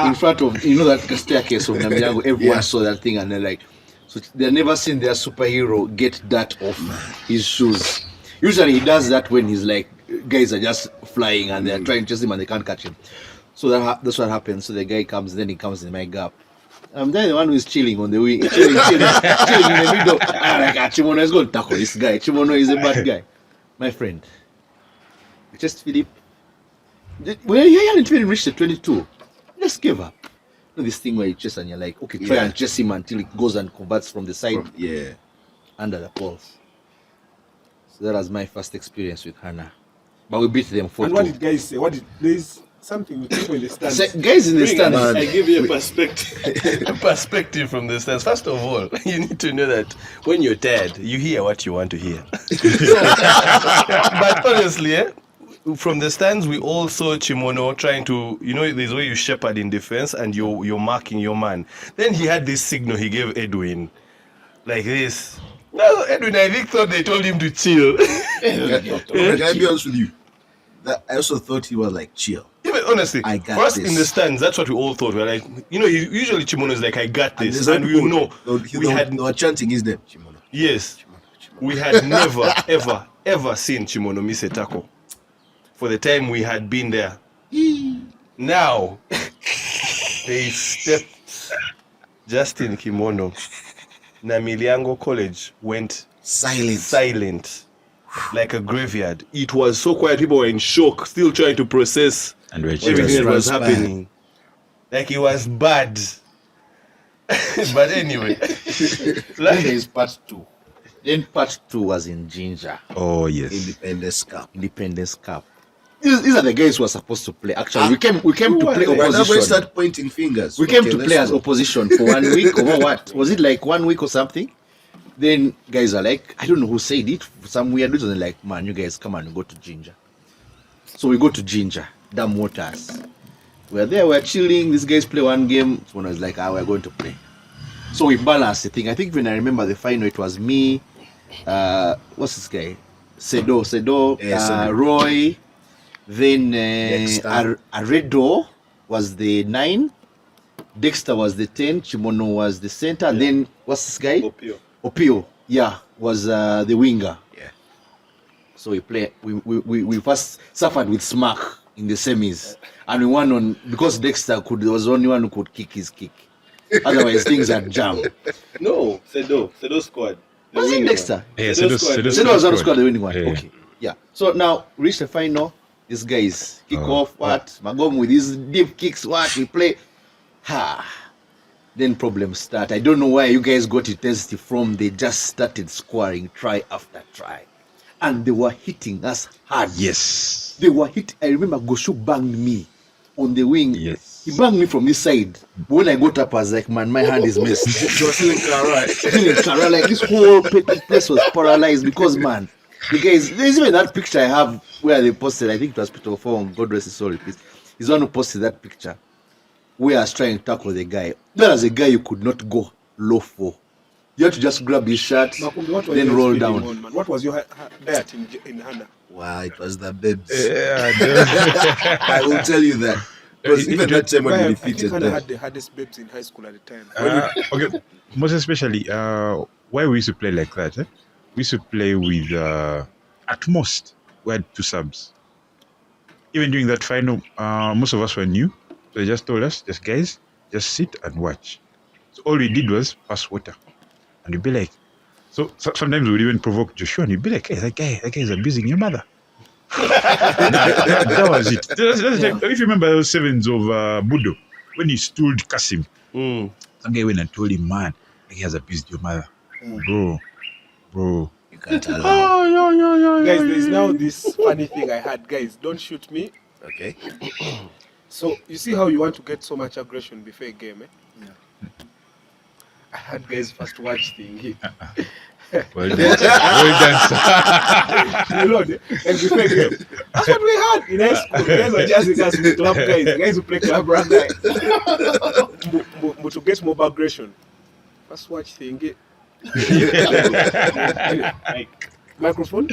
In front of, you know, that staircase of Namilango, everyone saw that thing and they're like, so they've never seen their superhero get that off his shoes. Usually he does that when he's like, guys are just flying and they're trying to chase him and they can't catch him. So that's what happens. So the guy comes, then he comes in my gap. I'm the one who is chilling on the wing, chilling in the middle. I'm like, Chimono is going to tackle this guy. Chimono is a bad guy. My friend. Just Philip. Well, you hadn't even reached the 22. Just give up. You know this thing where you chase and you're like, okay, try and chase him until it goes and converts from the side under the poles. So that was my first experience with Hannah. But we beat them 4-2. And what did guys say? There's something with people in the stands. Guys in the stands. I give you a perspective from the stands. First of all, you need to know that when you're tired, you hear what you want to hear. But honestly, from the stands, we all saw Chimono trying to, you know, there's where you shepherd in defense and you're marking your man. Then he had this signal he gave Edwin, like this. No, Edwin, I think thought they told him to chill. Can I be honest with you? I also thought he was like chill. Even honestly, I got for us this. in the stands, that's what we all thought. We're like, you know, usually Chimono is like, I got this, and we know they were chanting his name, Chimono. Yes, we had never, ever seen Chimono miss a tackle for the time we had been there. Now, they stepped Justin Kimono. Namiliango College went silent, like a graveyard. It was so quiet. People were in shock, still trying to process And we're everything that was happening. Like it was bad. But anyway, Then there is part 2. Then part 2 was in Ginger. Oh, yes. Independence Cup. These are the guys who are supposed to play. Actually, we came to play We're not going to opposition. start pointing fingers. We came Okay, to let's play as go. opposition for 1 week or what? Was it like 1 week or something? Then guys are like, I don't know who said it. For some weird reason, they're like, man, you guys come and go to Ginger. So we go to Ginger, Dam Waters. We're there, we're chilling. These guys play one game. One was like, we're going to play. So we balanced the thing. I think when I remember the final, it was me, what's this guy? Sedo, Roy, then Aredo was the 9, Dexter was the 10, Chimono was the center, and then what's this guy? Opio, was the winger. Yeah. So we first suffered with Smack in the semis, and we won on because Dexter was the only one who could kick his kick. Otherwise, things had jammed. no, Sedo squad. Was it Dexter? Yeah, Sedo Sedo was on the squad, the winning one. Yeah. Okay, yeah. So now reach the final. These guys kick off. Magom with his deep kicks. We play. Then problems start. I don't know where you guys got intensity from. They just started scoring try after try, and they were hitting us hard. Yes. They were hit. I remember Goshu banged me on the wing. Yes. He banged me from this side. But when I got up, I was like, man, my hand is messed. You're feeling alright. Like this whole place was paralyzed because, man, the guys, there's even that picture I have where they posted, I think it was Peter Fong, God rest his soul, please. He's the one who posted that picture where I was trying to tackle the guy. There was a guy you could not go low for. You had to just grab his shirt, Makumbi, what was then your roll speeding down. on, man? What was your diet in Hannah? Wow, it was the babes. Yeah, I will tell you that. Because even that time when we I think defeated Hannah them. had the hardest babes in high school at the time. okay. Most especially, why we used to play like that? We used to play with, at most, we had 2 subs. Even during that final, most of us were new. So they just told us, guys, just sit and watch. So all we did was pass water. And you'd be like, so sometimes we'd even provoke Joshua and you'd be like, hey, that guy is abusing your mother. that was it. That's like, if you remember those 7s of Budo, when he stood Kasim, some guy went and told him, man, he has abused your mother. Bro. You can't allow. Guys, there's now this funny thing I had. Guys, don't shoot me. Okay. So, you see how you want to get so much aggression before a game, eh? Yeah. I had guys first watch thing. Well done, sir. You know, like before a game. That's what we had in high school. Guys were just us with club guys who play club rugby. To get more aggression. First watch thing. Microphone?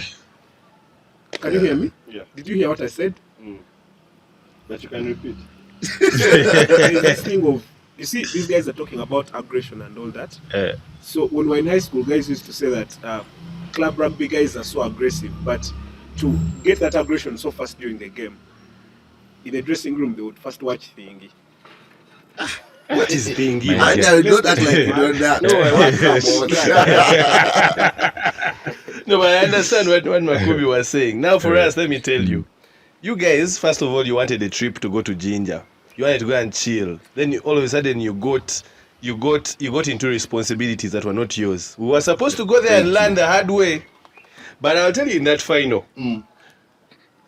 Can you hear me? Yeah. Did you hear what I said? But you can repeat. This thing of, you see, these guys are talking about aggression and all that. So when we were in high school, guys used to say that club rugby guys are so aggressive, but to get that aggression so fast during the game, in the dressing room, they would first watch thingy. What is thingy? I don't act like you don't that. No, but I understand what Makumbi was saying. Now, for us, let me tell you. You guys, first of all, you wanted a trip to go to Ginger. You wanted to go and chill. Then all of a sudden, you got into responsibilities that were not yours. We were supposed to go there and learn the hard way. But I'll tell you, in that final, even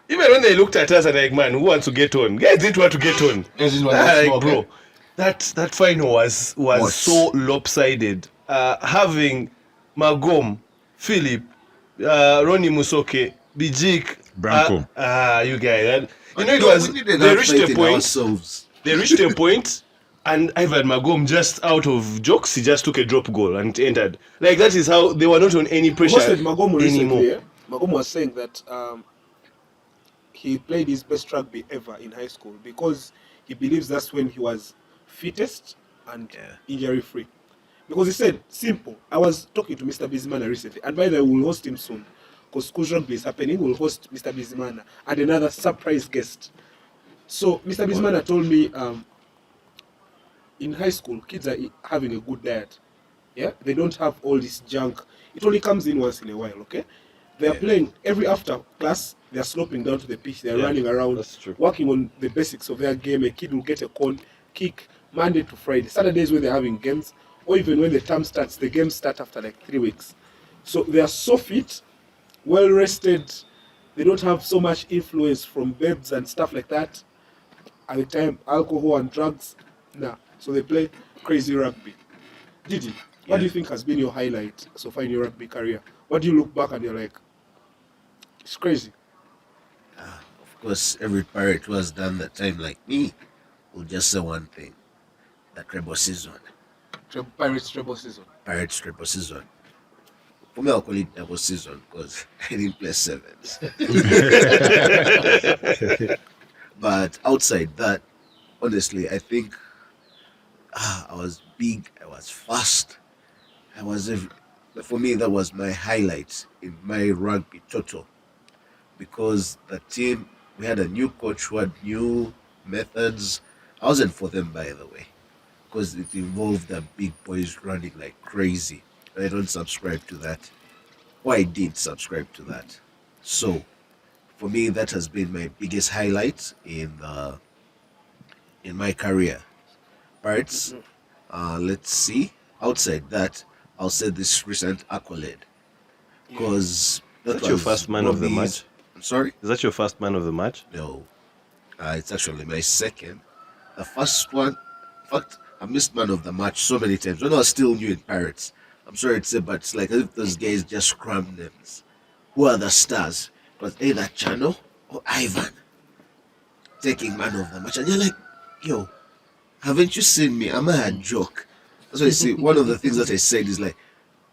when they looked at us and like, man, who wants to get on? Guys didn't want to get on. Like, bro, that final was so lopsided. Having Magom, Philip, Ronnie Musoke, Bijik, Branko. you guys. It was. They reached a point, and Ivan Magom, just out of jokes, he just took a drop goal and it entered. Like, that is how they were not on any pressure Magom anymore. recently, Magom was saying that he played his best rugby ever in high school because he believes that's when he was fittest and injury free. Because he said, simple. I was talking to Mr. Bizimana recently, and by the way, we'll host him soon. Because School Rugby is happening, we'll host Mr. Bizimana and another surprise guest. So, Mr. Bizimana told me in high school, kids are having a good diet. Yeah? They don't have all this junk. It only comes in once in a while, okay? They are playing every after class, they are sloping down to the pitch, they are running around, working on the basics of their game. A kid will get a cone, kick, Monday to Friday. Saturdays when they're having games, or even when the term starts, the games start after like 3 weeks. So they are so fit, well rested, they don't have so much influence from babes and stuff like that. At the time, alcohol and drugs, nah. So they play crazy rugby. Didi, what do you think has been your highlight so far in your rugby career? What do you look back and you're like, it's crazy? Of course, every pirate who has done that time like me will just say one thing: the treble season. Pirates treble season. Pirates treble season. For me, I'll call it double season because I didn't play 7s. But outside that, honestly, I think I was big, I was fast, for me, that was my highlight in my rugby total. Because the team, we had a new coach who had new methods. I wasn't for them, by the way, because it involved the big boys running like crazy. I don't subscribe to that. Or I did subscribe to that. So, for me, that has been my biggest highlight in my career. Parts, let's see. Outside that, I'll say this recent accolade. Because Is that your first man of the match? I'm sorry? Is that your first man of the match? No. It's actually my second. The first one, in fact, I missed man of the match so many times. When I was still new in Pirates, I'm sorry to say, but it's like as if those guys just crammed names. Who are the stars? It was either Chano or Ivan taking man of the match. And you're like, yo, haven't you seen me? Am I a joke? That's why I see one of the things that I said is like,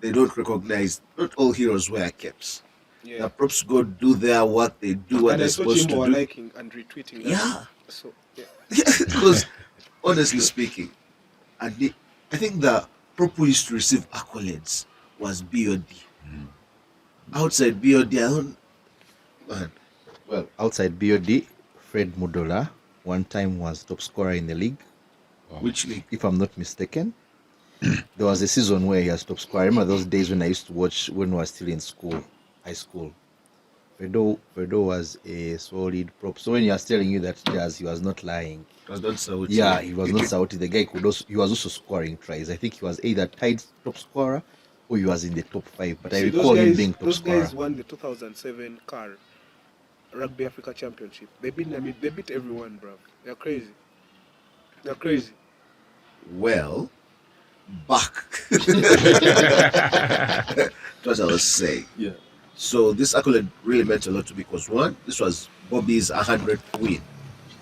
they don't recognize, not all heroes wear caps. The props go do their work, they do what they're supposed to do. Liking and retweeting that. Yeah. So, Because, honestly speaking, I think the prop who used to receive accolades was BOD. Outside BOD, Well, outside BOD, Fred Mudola one time was top scorer in the league. Which league? If I'm not mistaken. There was a season where he was top scorer. I remember those days when I used to watch when we were still in school, high school. Fredo was a solid prop. So when he was telling you that Jazz, he was not lying. It was not Sauti. Yeah, he was not Sauti. The guy he was also scoring tries. I think he was either tied top scorer or he was in the top 5. But I recall him being top those scorer. guys won the 2007 CAR Rugby Africa Championship. They beat everyone, bro. They're crazy. They're crazy. Well, back. That's what I was saying. Yeah. So this accolade really meant a lot to me because one, this was Bobby's 100th win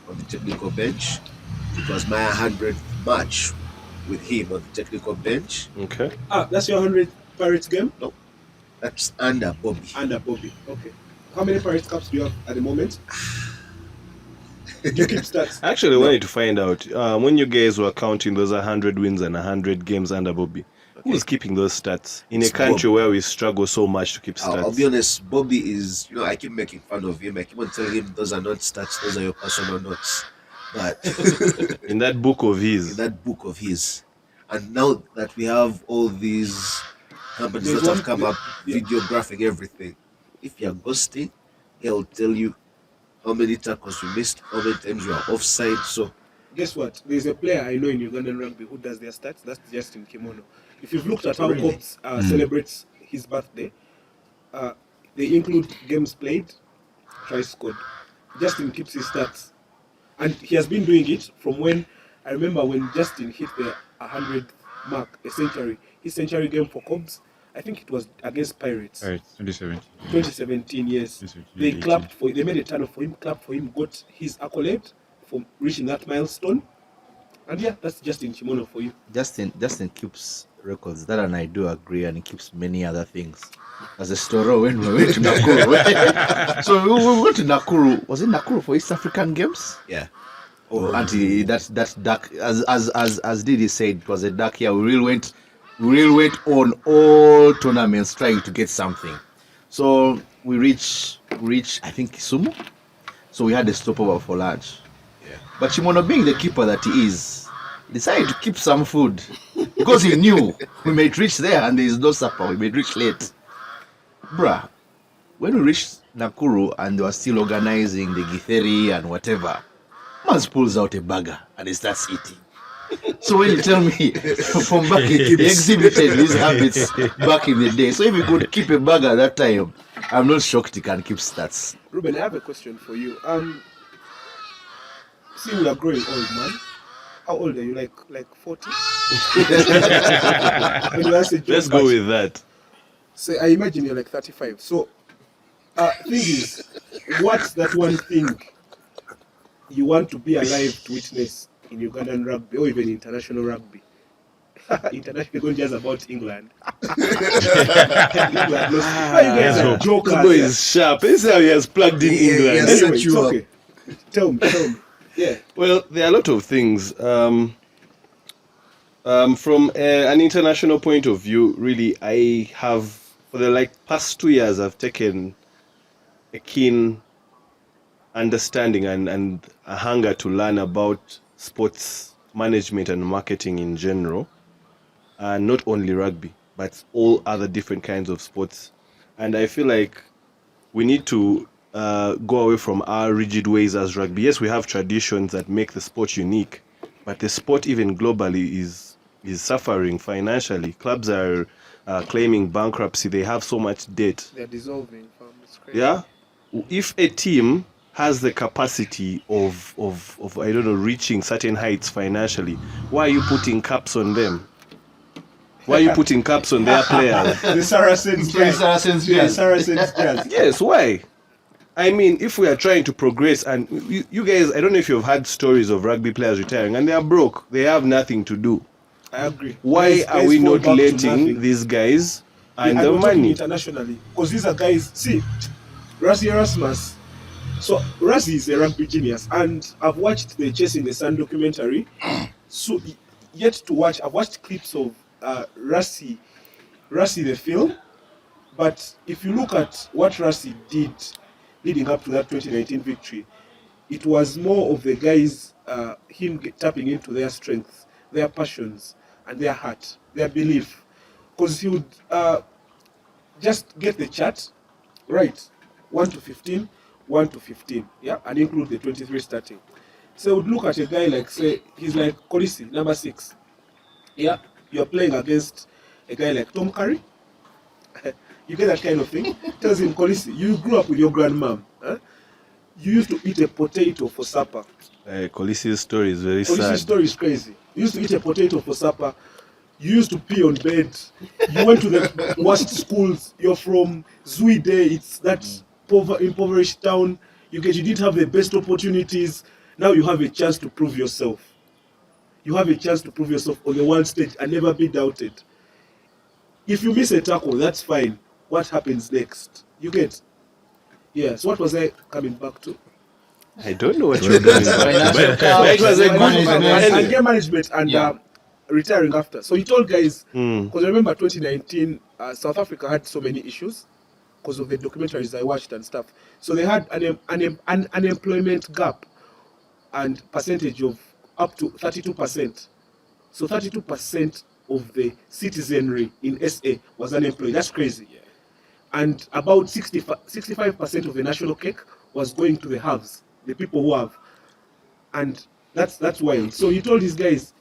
on the technical bench. It was my 100th match with him on the technical bench. Okay. That's your 100th Pirates game? No, that's under Bobby. Under Bobby. Okay. How many Pirates Cups do you have at the moment? Do you keep stats? Actually, I wanted to find out when you guys were counting those 100 wins and 100 games under Bobby, who's keeping those stats in It's a country Bob. where we struggle so much to keep stats? I'll be honest, Bobby is, I keep making fun of him. I keep on telling him those are not stats, those are your personal notes. But In that book of in his, that book of his, and now that we have all these companies There's that have one- come up yeah. videographing everything, if you're ghosting, he'll tell you how many tackles you missed, how many times you are offside. So Guess what? There's a player I know in Ugandan rugby who does their stats. That's Justin Kimono. If you've looked at how Really? Cobbs celebrates his birthday, they include games played, tries scored. Justin keeps his stats. And he has been doing it from when, I remember when Justin hit the 100th mark, a century. His century game for Cobbs, I think it was against Pirates. All right, 2017. 2017, yes. 2017, They 18. clapped for they made a ton for him, clapped for him, got his accolade for reaching that milestone. And yeah, that's Justin Kimono for you. Justin keeps records. That and I do agree, and he keeps many other things. As a story when we went to Nakuru. So we went to Nakuru. Was it Nakuru for East African Games? yeah. Oh, auntie, that's dark. As Didi said, it was a dark year. We really went on all tournaments trying to get something. So we reach I think Kisumu. So we had a stopover for lunch. Yeah. But Shimono, being the keeper that he is, decided to keep some food because he knew we might reach there and there is no supper. We might reach late. Bruh, when we reached Nakuru and they were still organizing the githeri and whatever, Maz pulls out a burger and he starts eating. So when you tell me from back, he exhibited his habits back in the day. So if he could keep a burger at that time, I'm not shocked he can keep stats. Ruben, I have a question for you. See, we are growing old, man. How old are you? Like 40? When you ask a joke, let's go but- with that. Say, I imagine you're like 35. So, thing is, what's that one thing you want to be alive to witness in Ugandan rugby or even international rugby? International, going just about England. England lost. You guys are jokers. Kubo is sharp. This is how he has plugged in England. yes. Anyway, set it's you up. okay. Tell me. Yeah. Well, there are a lot of things. From an international point of view, really, I have, for the past 2 years, I've taken a keen understanding and a hunger to learn about sports management and marketing in general, and not only rugby, but all other different kinds of sports. And I feel like we need to go away from our rigid ways as rugby. Yes, we have traditions that make the sport unique, but the sport even globally is suffering financially. Clubs are claiming bankruptcy. They have so much debt. They're dissolving. It's crazy. Yeah, if a team has the capacity of I don't know, reaching certain heights financially, why are you putting caps on them? Why are you putting caps on their players? The Saracens jazz. Saracens The jazz. Saracens jazz. Yes, why? I mean, if we are trying to progress, and you guys, I don't know if you've had stories of rugby players retiring and they are broke, they have nothing to do. I agree. Why Guys are we fall not back to letting nothing. these guys and we're the talking money? internationally, because these are guys. See, Rassi Erasmus. So Rassi is a rugby genius, and I've watched the Chasing the Sun documentary. So yet to watch, I've watched clips of Rassi the film. But if you look at what Rassi did leading up to that 2019 victory, it was more of the guys, tapping into their strengths, their passions, and their heart, their belief. Because he would just get the chart, right, 1 to 15, 1 to 15, yeah, and include the 23 starting. So would look at a guy like, say, he's like Kolisi, number 6. Yeah, you're playing against a guy like Tom Curry. You get that kind of thing. Tells him, Kolisi, you grew up with your grandmom. Huh? You used to eat a potato for supper. Kolisi's story is very Kolisi's sad. story is crazy. You used to eat a potato for supper. You used to pee on bed. You went to the worst schools. You're from Zuide. It's that impoverished town. You didn't have the best opportunities. Now you have a chance to prove yourself. You have a chance to prove yourself on the world stage and never be doubted. If you miss a tackle, that's fine. What happens next? You get? Yeah, so what was I coming back to? I don't know what you're doing. Financial But it was a good And game management and Yeah. retiring after. So he told guys, Mm. because I remember 2019, South Africa had so many issues because of the documentaries I watched and stuff. So they had an unemployment gap and percentage of up to 32%. So 32% of the citizenry in SA was unemployed. That's crazy. And about 65% of the national cake was going to the haves, the people who have. And that's wild. So he told these guys,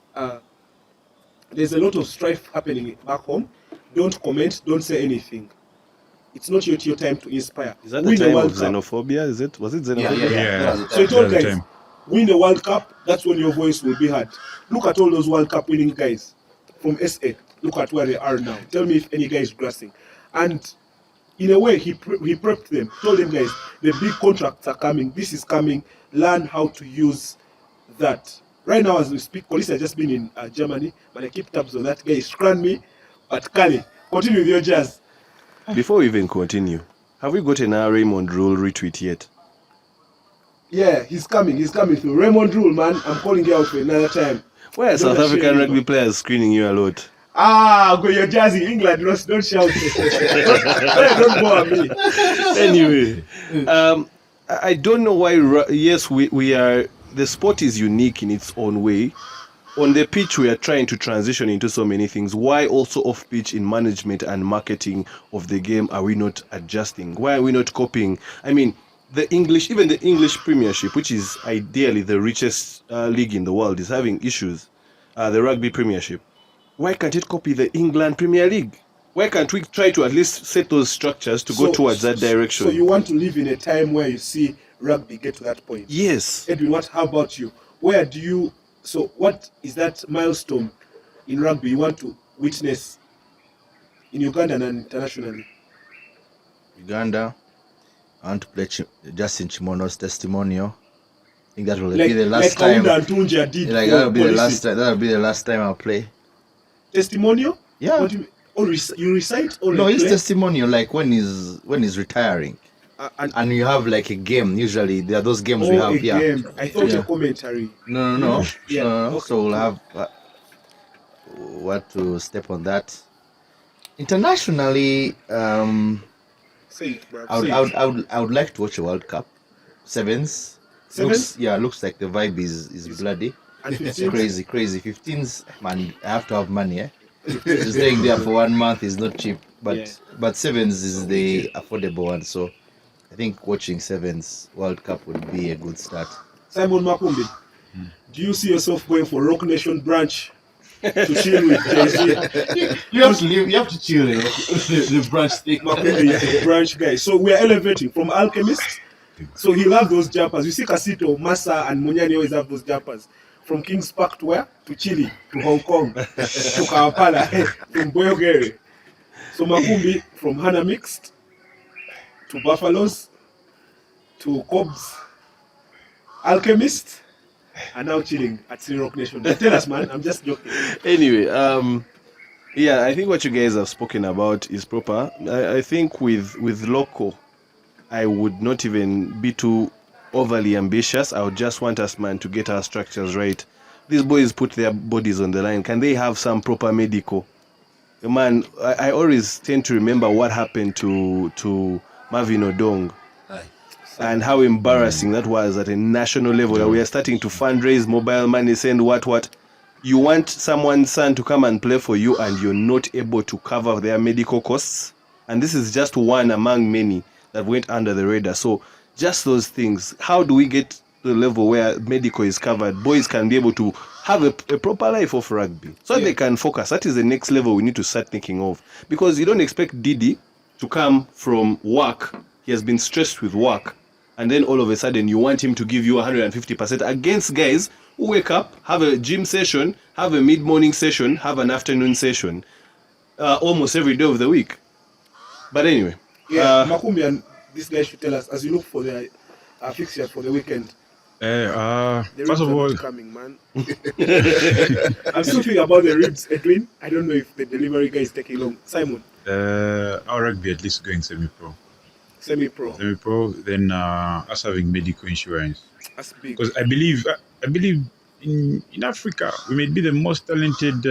there's a lot of strife happening back home. Don't comment, don't say anything. It's not your time to inspire. Is that the Win time World of Cup. xenophobia? Was it Yeah, xenophobia? Yeah. So he told That's the guys, time. win the World Cup, that's when your voice will be heard. Look at all those World Cup winning guys from SA. Look at where they are now. Tell me if any guy is grassing. And in a way, he prepped them, told them, guys, the big contracts are coming. This is coming. Learn how to use that. Right now, as we speak, police has just been in Germany, but I keep tabs on that guy. He scranned me. But Kali, continue with your jazz. Before we even continue, have we gotten our Raymond Rule retweet yet? Yeah, he's coming through. Raymond Rule, man, I'm calling you out for another time. Why are South Don't African shame me, rugby man. players screening you a lot? Go, you're jazzy. England, don't shout. Don't go at me. Anyway, I don't know why. Yes, we are. The sport is unique in its own way. On the pitch, we are trying to transition into so many things. Why also off pitch in management and marketing of the game are we not adjusting? Why are we not copying? I mean, even the English Premiership, which is ideally the richest league in the world, is having issues. The Rugby Premiership. Why can't it copy the England Premier League? Why can't we try to at least set those structures to go towards that direction? So you want to live in a time where you see rugby get to that point? Yes. Edwin, how about you? What is that milestone in rugby you want to witness in Uganda and internationally? Uganda, I want to play Justin Chimono's testimonial. I think that will Like be the last time. Kaunda and Tunja did Like for that'll be the policy. last time. That'll be the last time I'll play. Testimonial? Yeah. What do you mean? Or you recite or No, like it's play? testimonial. Like when he's retiring, and you have like a game. Usually there are those games we have. Yeah. game. I thought Yeah. a commentary. No. Yeah, No. okay. So we'll have what to step on that. Internationally, Say it, bro. I would like to watch a World Cup. Sevens. Sevens? Looks like the vibe is bloody. And It's 15. crazy. 15s, man, I have to have money, eh? Staying there for 1 month is not cheap, but sevens is the affordable one. So I think watching sevens World Cup would be a good start. Simon Makumbi, do you see yourself going for Rock Nation branch to chill with Jay-Z? You have to chill, you know, the branch thing. Makumbi is the branch guy. So we are elevating from Alchemist. So he loves those jumpers. You see Casito, Massa, and Munyani always have those jumpers. From King's Park to where? To Chile, to Hong Kong, to Kampala, from Boyogere. So Makumbi from Hana Mixed to Buffaloes to Cobbs, Alchemist, and now chilling at City Rock Nation. But tell us, man, I'm just joking. Anyway, yeah, I think what you guys have spoken about is proper. I think with local, I would not even be too overly ambitious. I would just want us, man, to get our structures right. These boys put their bodies on the line. Can they have some proper medical? Man, I always tend to remember what happened to Marvin Odong. and how embarrassing that was at a national level. That we are starting to fundraise mobile money, send what. You want someone's son to come and play for you, and you're not able to cover their medical costs. And this is just one among many that went under the radar. So just those things. How do we get to the level where medical is covered? Boys can be able to have a proper life of rugby, so they can focus. That is the next level we need to start thinking of. Because you don't expect Didi to come from work. He has been stressed with work. And then all of a sudden you want him to give you 150% against guys who wake up, have a gym session, have a mid-morning session, have an afternoon session, almost every day of the week. But anyway. Makumbi and this guy should tell us, as you look for the fixture for the weekend. The first of all, coming, man. I'm still thinking about the ribs, Edwin. I don't know if the delivery guy is taking long. Simon. Our rugby at least going semi-pro. Semi-pro. Then us having medical insurance. That's big. Because I believe in Africa we may be the most talented.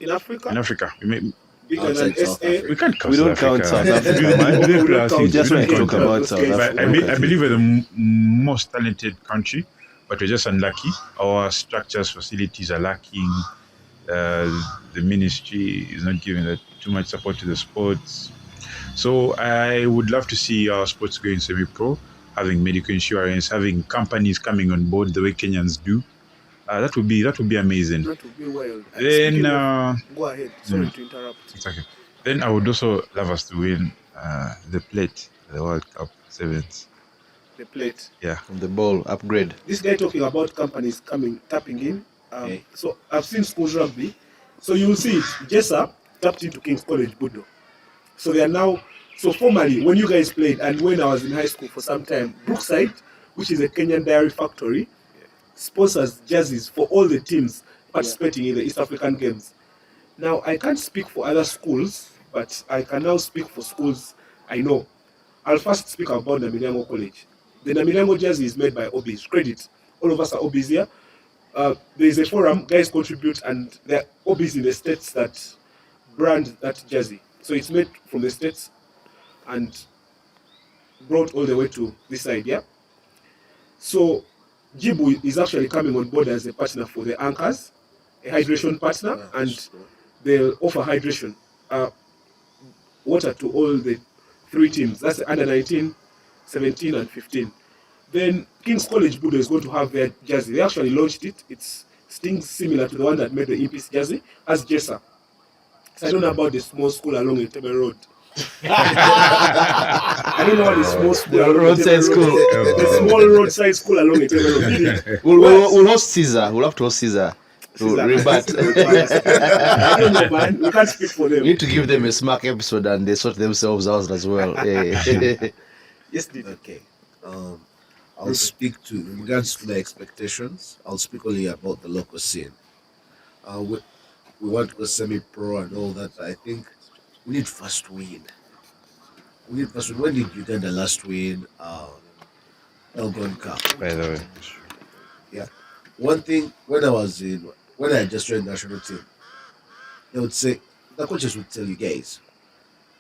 In Africa. We may. Bigger than SA. We can't count We don't count South Africa, man. We don't count. Just want to talk about South But Africa. I believe we're the most talented country, but we're just unlucky. Our structures, facilities are lacking. The ministry is not giving too much support to the sports. So I would love to see our sports going semi-pro, having medical insurance, having companies coming on board the way Kenyans do. That would be amazing. That would be wild. Then go ahead. Sorry to interrupt. It's okay. Then I would also love us to win the plate, the World Cup sevens. The plate. Yeah. From the ball upgrade. This guy talking about companies tapping in. So I've seen schools rugby. So you'll see it. Jessa tapped into King's College Budo. So they are now. So formerly, when you guys played and when I was in high school for some time, Brookside, which is a Kenyan dairy factory, sponsors jerseys for all the teams participating in the East African Games. Now, I can't speak for other schools, but I can now speak for schools I know. I'll first speak about Namilango College. The Namilango jersey is made by Obis. Credit. All of us are Obis here. There is a forum, guys contribute, and there are Obis in the states that brand that jersey. So it's made from the states and brought all the way to this side, yeah? So Jibu is actually coming on board as a partner for the anchors, a hydration partner, and they'll offer hydration, water to all the three teams. That's under 19, 17, and 15. Then King's College Budo is going to have their jersey. They actually launched it. It's things similar to the one that made the Impis jersey as Jessa. So I don't know about the small school along Entebbe Road. I don't know what the small school along roadside Entebbe school. Road. The small roadside school along Entebbe Road. We'll host Caesar. We'll have to host Caesar. To Caesar. rebut. I don't know, man. We can't speak for We them. need to give them a smack episode and they sort themselves out as well. Yes, Didi. Okay. I'll speak to, in regards to the expectations, I'll speak only about the local scene. We want to go semi-pro and all that. I think we need first win. When did Uganda last win Elgon Cup? By the way. Yeah. One thing, when I just joined the national team, they would say, the coaches would tell you guys,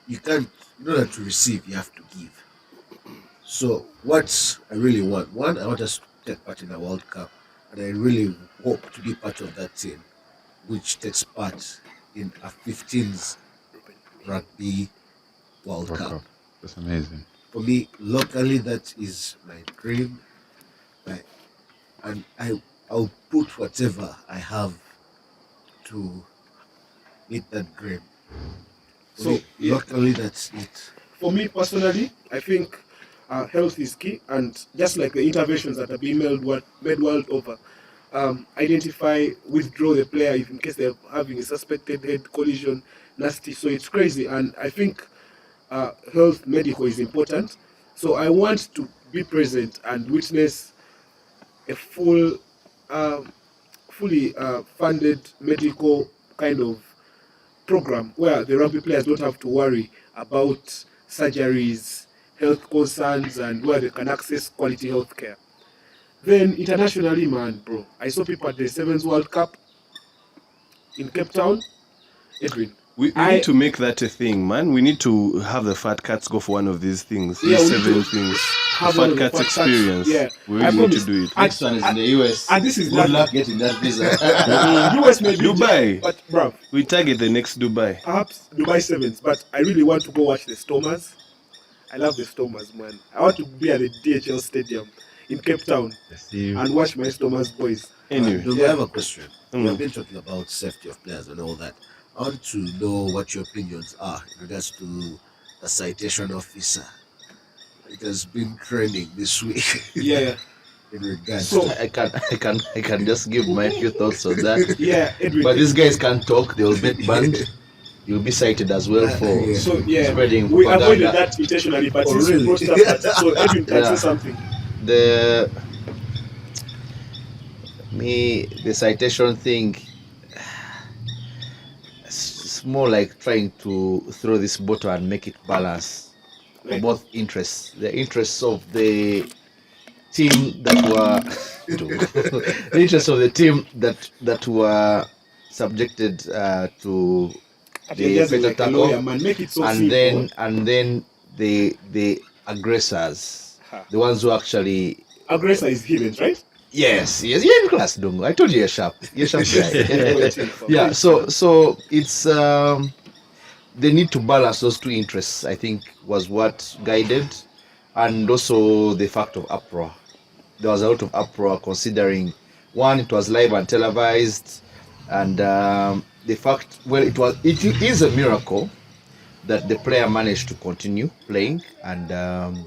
in order to receive, you have to give. So what I really want, one, I want us to take part in the World Cup, and I really hope to be part of that team, which takes part in a 15s Rugby World Cup. That's amazing. For me, locally, that is my dream. And I'll put whatever I have to meet that dream. So, Locally, that's it. For me personally, I think health is key, and just like the interventions that are being made world over, identify, withdraw the player if in case they're having a suspected head collision, nasty. So it's crazy, and I think health medical is important. So I want to be present and witness a fully funded medical kind of program where the rugby players don't have to worry about surgeries, health concerns, and where they can access quality health care. Then internationally, man, bro, I saw people at the Sevens World Cup in Cape Town. Edwin, We need to make that a thing, man. We need to have the Fat Cats go for one of these things. Yeah, These we need 7 to things. have The one Fat of the Cats Fat Cats. experience. Yeah. We I really need to promise. do it. Next one is in the US. And this is good luck getting that visa. US maybe Dubai. but bruv, We target the next Dubai. perhaps Dubai Sevens, but I really want to go watch the Stormers. I love the Stormers, man. I want to be at the DHL Stadium in Cape Town and watch my Stormers boys. Anyway. I have a question. Mm. We have been talking about safety of players and all that. I want to know what your opinions are in regards to the citation officer. It has been trending this week. Yeah. In regards So- to I can just give my few thoughts on that. Yeah, Edwin. But these guys can't talk. They'll get banned. You'll be cited as well for Yeah. So yeah, spreading we propaganda. avoided that intentionally, but Oh, since you really? brought it up, so Edwin can Yeah. say something. the citation thing. It's more like trying to throw this bottle and make it balance for both interests. The interests of the team that were the interests of the team that were subjected to the Just fatal like a lawyer, tackle, man, make it so and simple. then the aggressors, the ones who actually Aggressor is hidden, right? yes you're in class, Dungo. I told you you're sharp guy. Yeah, so it's they need to balance those two interests, I think, was what guided, and also the fact of uproar. There was a lot of uproar considering, one, it was live and televised, and the fact, well, it is a miracle that the player managed to continue playing and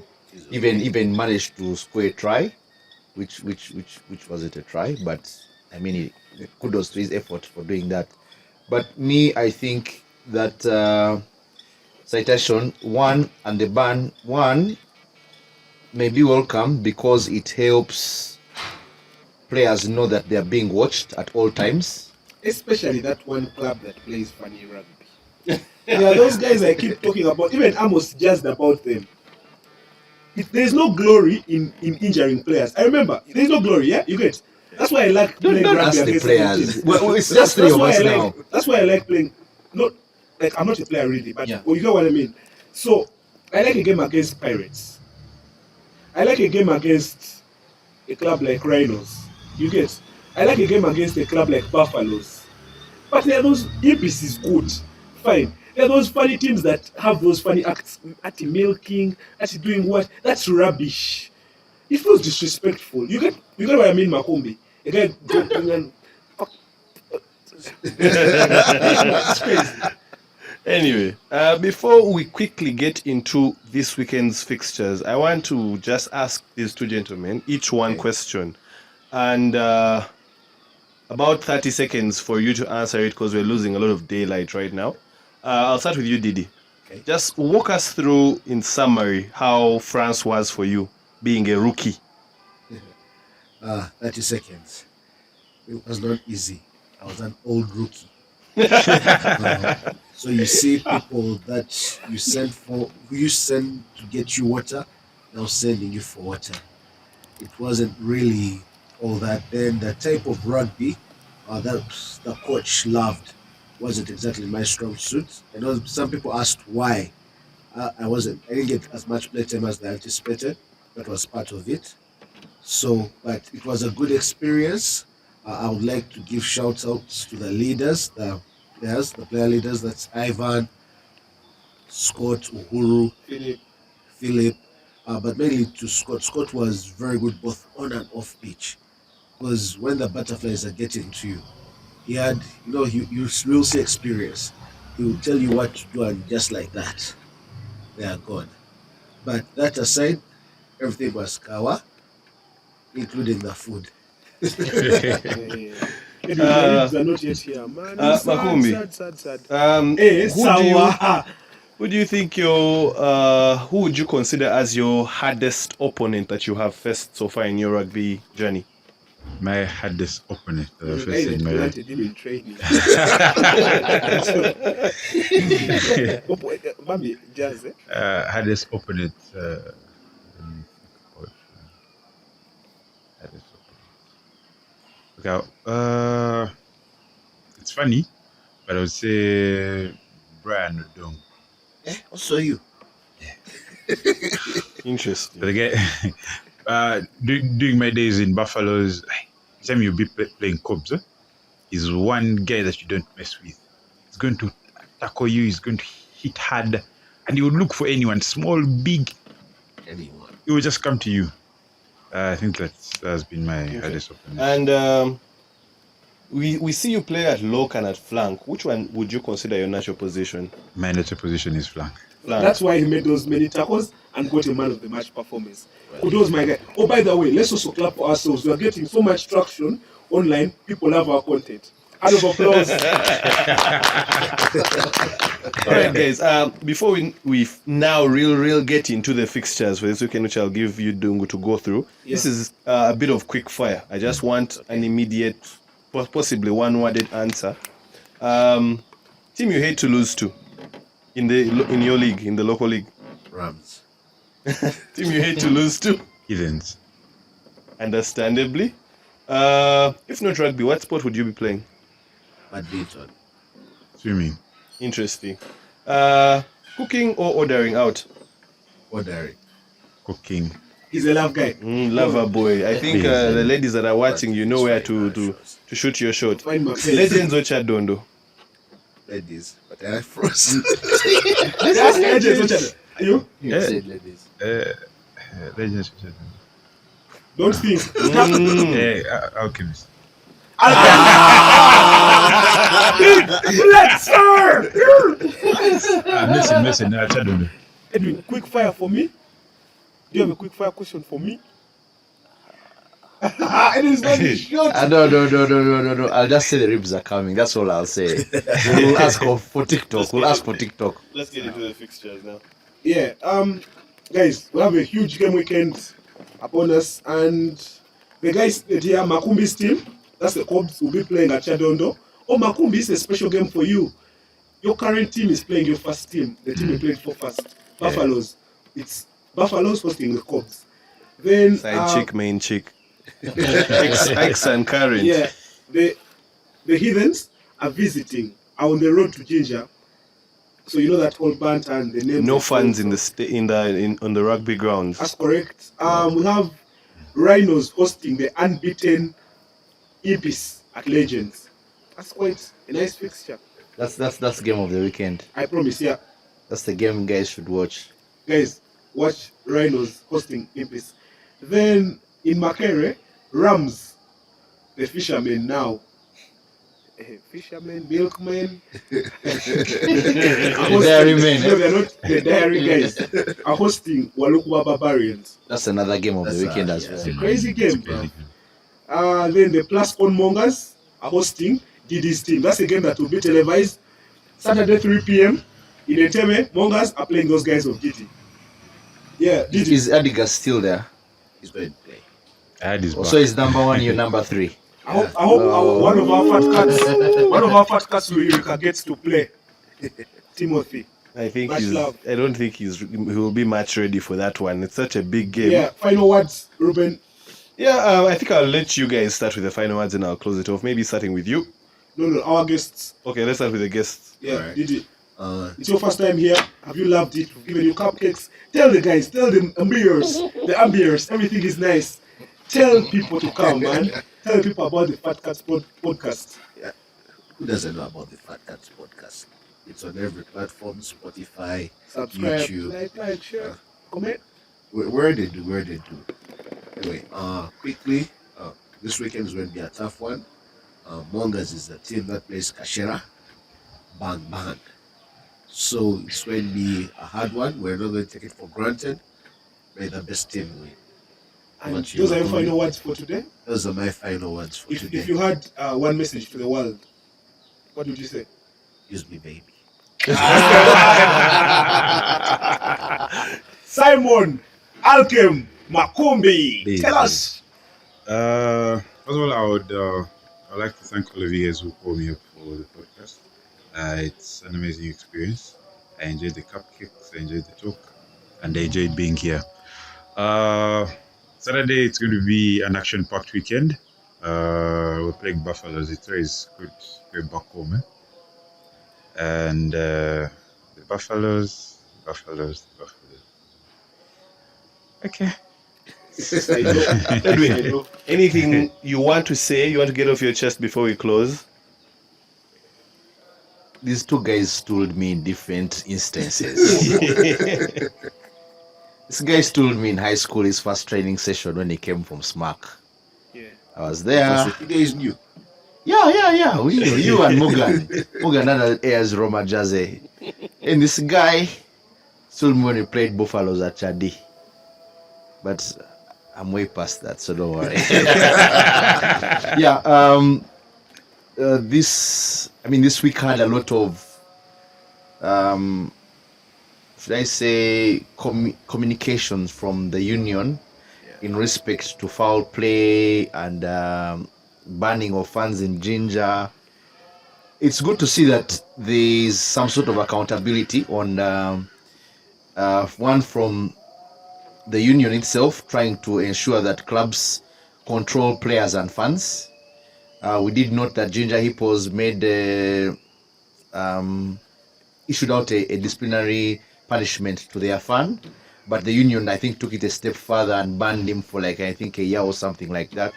even managed to score a try, which wasn't a try, but I mean, kudos to his effort for doing that. But me, I think that citation one and the ban one may be welcome because it helps players know that they are being watched at all times. Especially that one club that plays funny rugby. Yeah, those guys I keep talking about, even Amos jazzed about them. There's no glory in injuring players. I remember, there's no glory, yeah? You get? That's why I like Don't playing rugby ask the against players. teams. Well, it's just three of why us I now. like, that's why I like playing. Not like I'm not a player really, but Yeah. well, you get what I mean. So I like a game against Pirates. I like a game against a club like Rhinos. You get? I like a game against a club like Buffaloes. But there are those Ibis is good, fine. There are those funny teams that have those funny acts, at milking, at doing what? That's rubbish. It feels disrespectful. You get what I mean, Makumbi? A guy going and it's crazy. Anyway, before we quickly get into this weekend's fixtures, I want to just ask these two gentlemen each one question, and about 30 seconds for you to answer it because we're losing a lot of daylight right now. I'll start with you, Didi. Okay. Just walk us through, in summary, how France was for you being a rookie. 30 seconds. It was not easy. I was an old rookie. So you see people that you send to get you water, now sending you for water. It wasn't really all that. Then the type of rugby that the coach loved wasn't exactly my strong suit. I know some people asked why. I didn't get as much playtime as they anticipated. That was part of it. So, but it was a good experience. I would like to give shout outs to the leaders, the player leaders. That's Ivan, Scott, Uhuru, Philip, but mainly to Scott. Scott was very good both on and off pitch. Because when the butterflies are getting to you, he had, you will see experience. He will tell you what to do, and just like that, they are gone. But that aside, everything was kawa, including the food. Are not yet here, man. Makumbi. Sad. Who do you think who would you consider as your hardest opponent that you have faced so far in your rugby journey? My hardest opponent that I've Guy faced in that my life. planted him in training. Mami, jazz, eh? Hardest opponent. Let me think about, hardest opponent. Okay, it's funny, but I would say Brian Odong. Also you. Interesting. But again, during my days in Buffaloes, time you be playing Cubs, is one guy that you don't mess with. He's going to tackle you, he's going to hit hard, and he will look for anyone, small, big, Anyone. he will just come to you. I think that has been my hardest opponent. And we see you play at lock and at flank. Which one would you consider your natural position? My natural position is flank. Flank. That's why he made those many tackles and got a man of the match performance. Kudos, my guy. Oh, by the way, let's also clap for ourselves. We are getting so much traction online. People love our content. Round of applause. All right, guys. Before we now real get into the fixtures for this weekend, which I'll give you Dungu to go through. Yeah. This is a bit of quick fire. I just want an immediate, possibly one-worded answer. Team you hate to lose to in your league, in the local league. Rams. Team you hate to lose to. Heathens. Understandably. If not rugby, what sport would you be playing? Badminton. Swimming. Interesting. Cooking or ordering out? Ordering. Cooking. He's a love guy. Lover boy. I think the ladies that are watching, you know where to shoot your shot. Find my place. Legends or Chadondo? Ladies. But I froze. That's legends. Watch out. You You said ladies. Legends. don't think. Stop. Alchemist. Let's sir. Listen. Chadondo. Edwin, quick fire for me. Do you have a quick fire question for me? Edwin's very short. No. I'll just say the ribs are coming. That's all I'll say. We'll ask for TikTok. Let's get into the fixtures now. Yeah. Guys, we have a huge game weekend upon us, and the guys that here, Makumbi's team, that's the Cubs, will be playing at Chadondo. Oh, Makumbi is a special game for you. Your current team is playing your first team, the team you played for first. Buffaloes. It's Buffaloes hosting the Cubs. Then Side chick, main chick. Ex and current. yeah, the Heathens are visiting, are on the road to Ginger. So you know that whole banter and the name. No fans on the rugby grounds. That's correct. We have Rhinos hosting the unbeaten Epis at Legends. That's quite a nice fixture. That's game of the weekend. I promise, yeah. That's the game guys should watch. Guys, watch Rhinos hosting Epis. Then in Makere, Rams, the fishermen now. Fishermen, milkmen. Dairymen. No, they're not the dairy guys. Are hosting Walukwa Barbarians. That's another game of the weekend as It's well. a crazy game, bro. Then the Plus On Mongers are hosting Didi's team. That's a game that will be televised Saturday 3 p.m. in Entebbe. Mongers are playing those guys of Didi. Yeah, Didi. Is Adigas still there? He's going to play. I had his back. So he's number one, you're number three. I hope one of our fat cats will gets to play. Timothy. I think Much love. I don't think he will be match ready for that one. It's such a big game. Yeah, final words, Ruben. Yeah, I think I'll let you guys start with the final words and I'll close it off. Maybe starting with you. No, our guests. Okay, let's start with the guests. Yeah, Alright. Didi. It's your first time here. Have you loved it? We've given you cupcakes. Tell the guys, tell the ambiers, everything is nice. Tell people to come, man. Tell people about the Fat Cats podcast. Yeah. Who doesn't know about the Fat Cats podcast? It's on every platform, Spotify, Subscribe, YouTube. like, share, comment. Where they do. Anyway, quickly, this weekend is going to be a tough one. Mongas is the team that plays Kashera. Bang, bang. So it's going to be a hard one. We're not going to take it for granted. May the best team win. And But you those are are your going- final words for today. Those are my final words for today. If you had one message to the world, what would you say? Use me, baby. Simon, Alkem, Makumbi, Please, tell us. First of all, I would like to thank all of you guys who called me up for the podcast. It's an amazing experience. I enjoyed the cupcakes, I enjoyed the talk, and I enjoyed being here. Saturday, it's going to be an action-packed weekend. We're playing Buffaloes. It's always good to be back home. And the Buffaloes. Okay. I know. I Edwin, know. anything you want to say, you want to get off your chest before we close? These two guys told me in different instances. This guy told me in high school his first training session when he came from SMAC. Yeah. I was there. So you guys knew. Yeah. We knew you and Morgan. Morgan had airs Roma Jazzy. And this guy told me when he played Buffaloes at Chadi. But I'm way past that, so don't worry. This week had a lot of should I say communications from the union in respect to foul play and banning of fans in Ginger. It's good to see that there's some sort of accountability on one from the union itself, trying to ensure that clubs control players and fans. We did note that Ginger Hippos made issued out a disciplinary punishment to their fan, but the union, I think, took it a step further and banned him for like, I think, a year or something like that.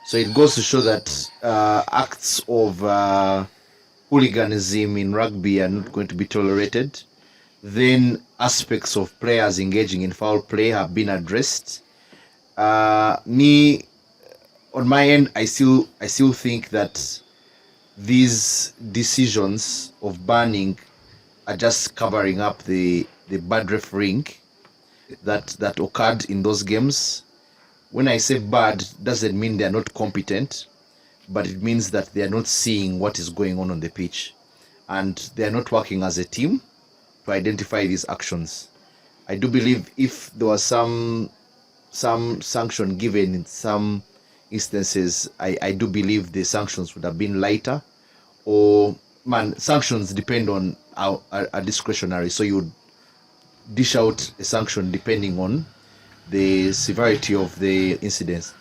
So it goes to show that acts of hooliganism in rugby are not going to be tolerated. Then aspects of players engaging in foul play have been addressed. Me, on my end, I still think that these decisions of banning are just covering up the bad refereeing that occurred in those games. When I say bad, doesn't mean they are not competent, but it means that they are not seeing what is going on the pitch, and they are not working as a team to identify these actions. I do believe if there was some sanction given in some instances, I do believe the sanctions would have been lighter. Or sanctions depend on are discretionary, so you would dish out a sanction depending on the severity of the incidents.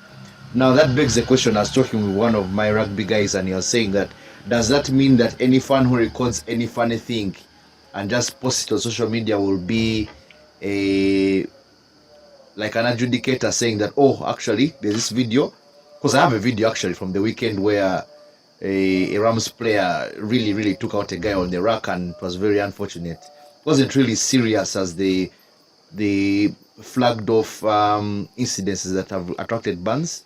Now that begs the question. I was talking with one of my rugby guys, and he was saying that, does that mean that any fan who records any funny thing and just posts it on social media will be like an adjudicator saying that, oh, actually there's this video? Because I have a video actually from the weekend where a Rams player really took out a guy on the rack, and it was very unfortunate. It wasn't really serious as the flagged off incidences that have attracted bans,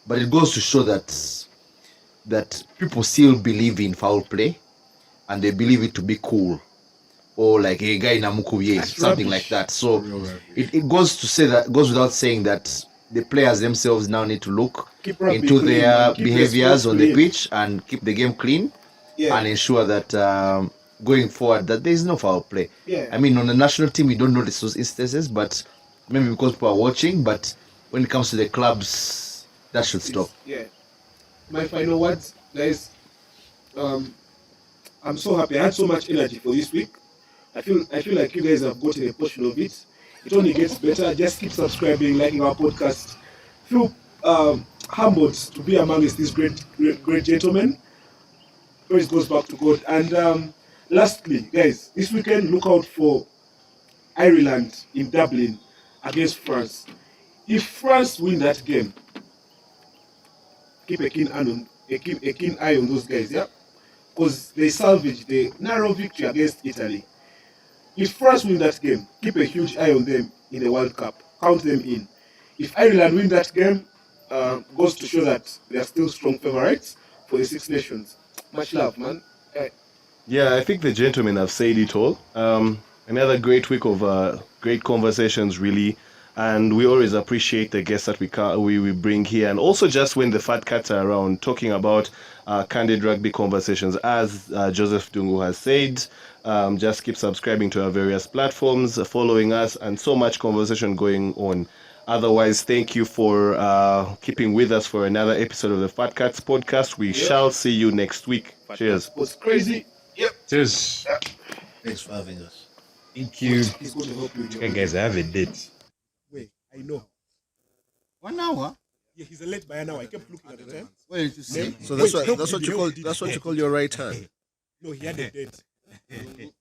but it goes to show that people still believe in foul play, and they believe it to be cool, or like a guy in Makumbi, something like that. So it goes to say that, goes without saying that the players themselves now need to look into their behaviors on the pitch and keep the game clean, and ensure that going forward that there is no foul play. I mean, on the national team you don't notice those instances, but maybe because people are watching, but when it comes to the clubs, that should stop. My final words, guys. I'm so happy. I had so much energy for this week. I feel like you guys have gotten a portion of it. It only gets better. Just keep subscribing, liking our podcast. Feel humbled to be amongst these great gentlemen. Praise goes back to God. And lastly, guys, this weekend look out for Ireland in Dublin against France. If France win that game, keep a keen eye on those guys, because they salvaged the narrow victory against Italy. If France win that game, keep a huge eye on them in the World Cup. Count them in. If Ireland win that game, goes to show that they are still strong favorites for the Six Nations. Much love, man. Yeah, I think the gentlemen have said it all. Another great week of great conversations, really. And we always appreciate the guests that we bring here. And also just when the fat cats are around, talking about candid rugby conversations. As Joseph Dungu has said, just keep subscribing to our various platforms, following us, and so much conversation going on. Otherwise, thank you for keeping with us for another episode of the Fat Cats podcast. We shall see you next week. Cheers. Was crazy. Cheers. Thanks for having us. Thank you. He's going to help you. Okay, guys, I have a date. Wait, I know. 1 hour? Yeah, he's late by an hour. I kept looking at the time. Why didn't you say? Name- So Wait, that's help what Didi, you help call Didi. that's what you call your right hand. No, he had a date.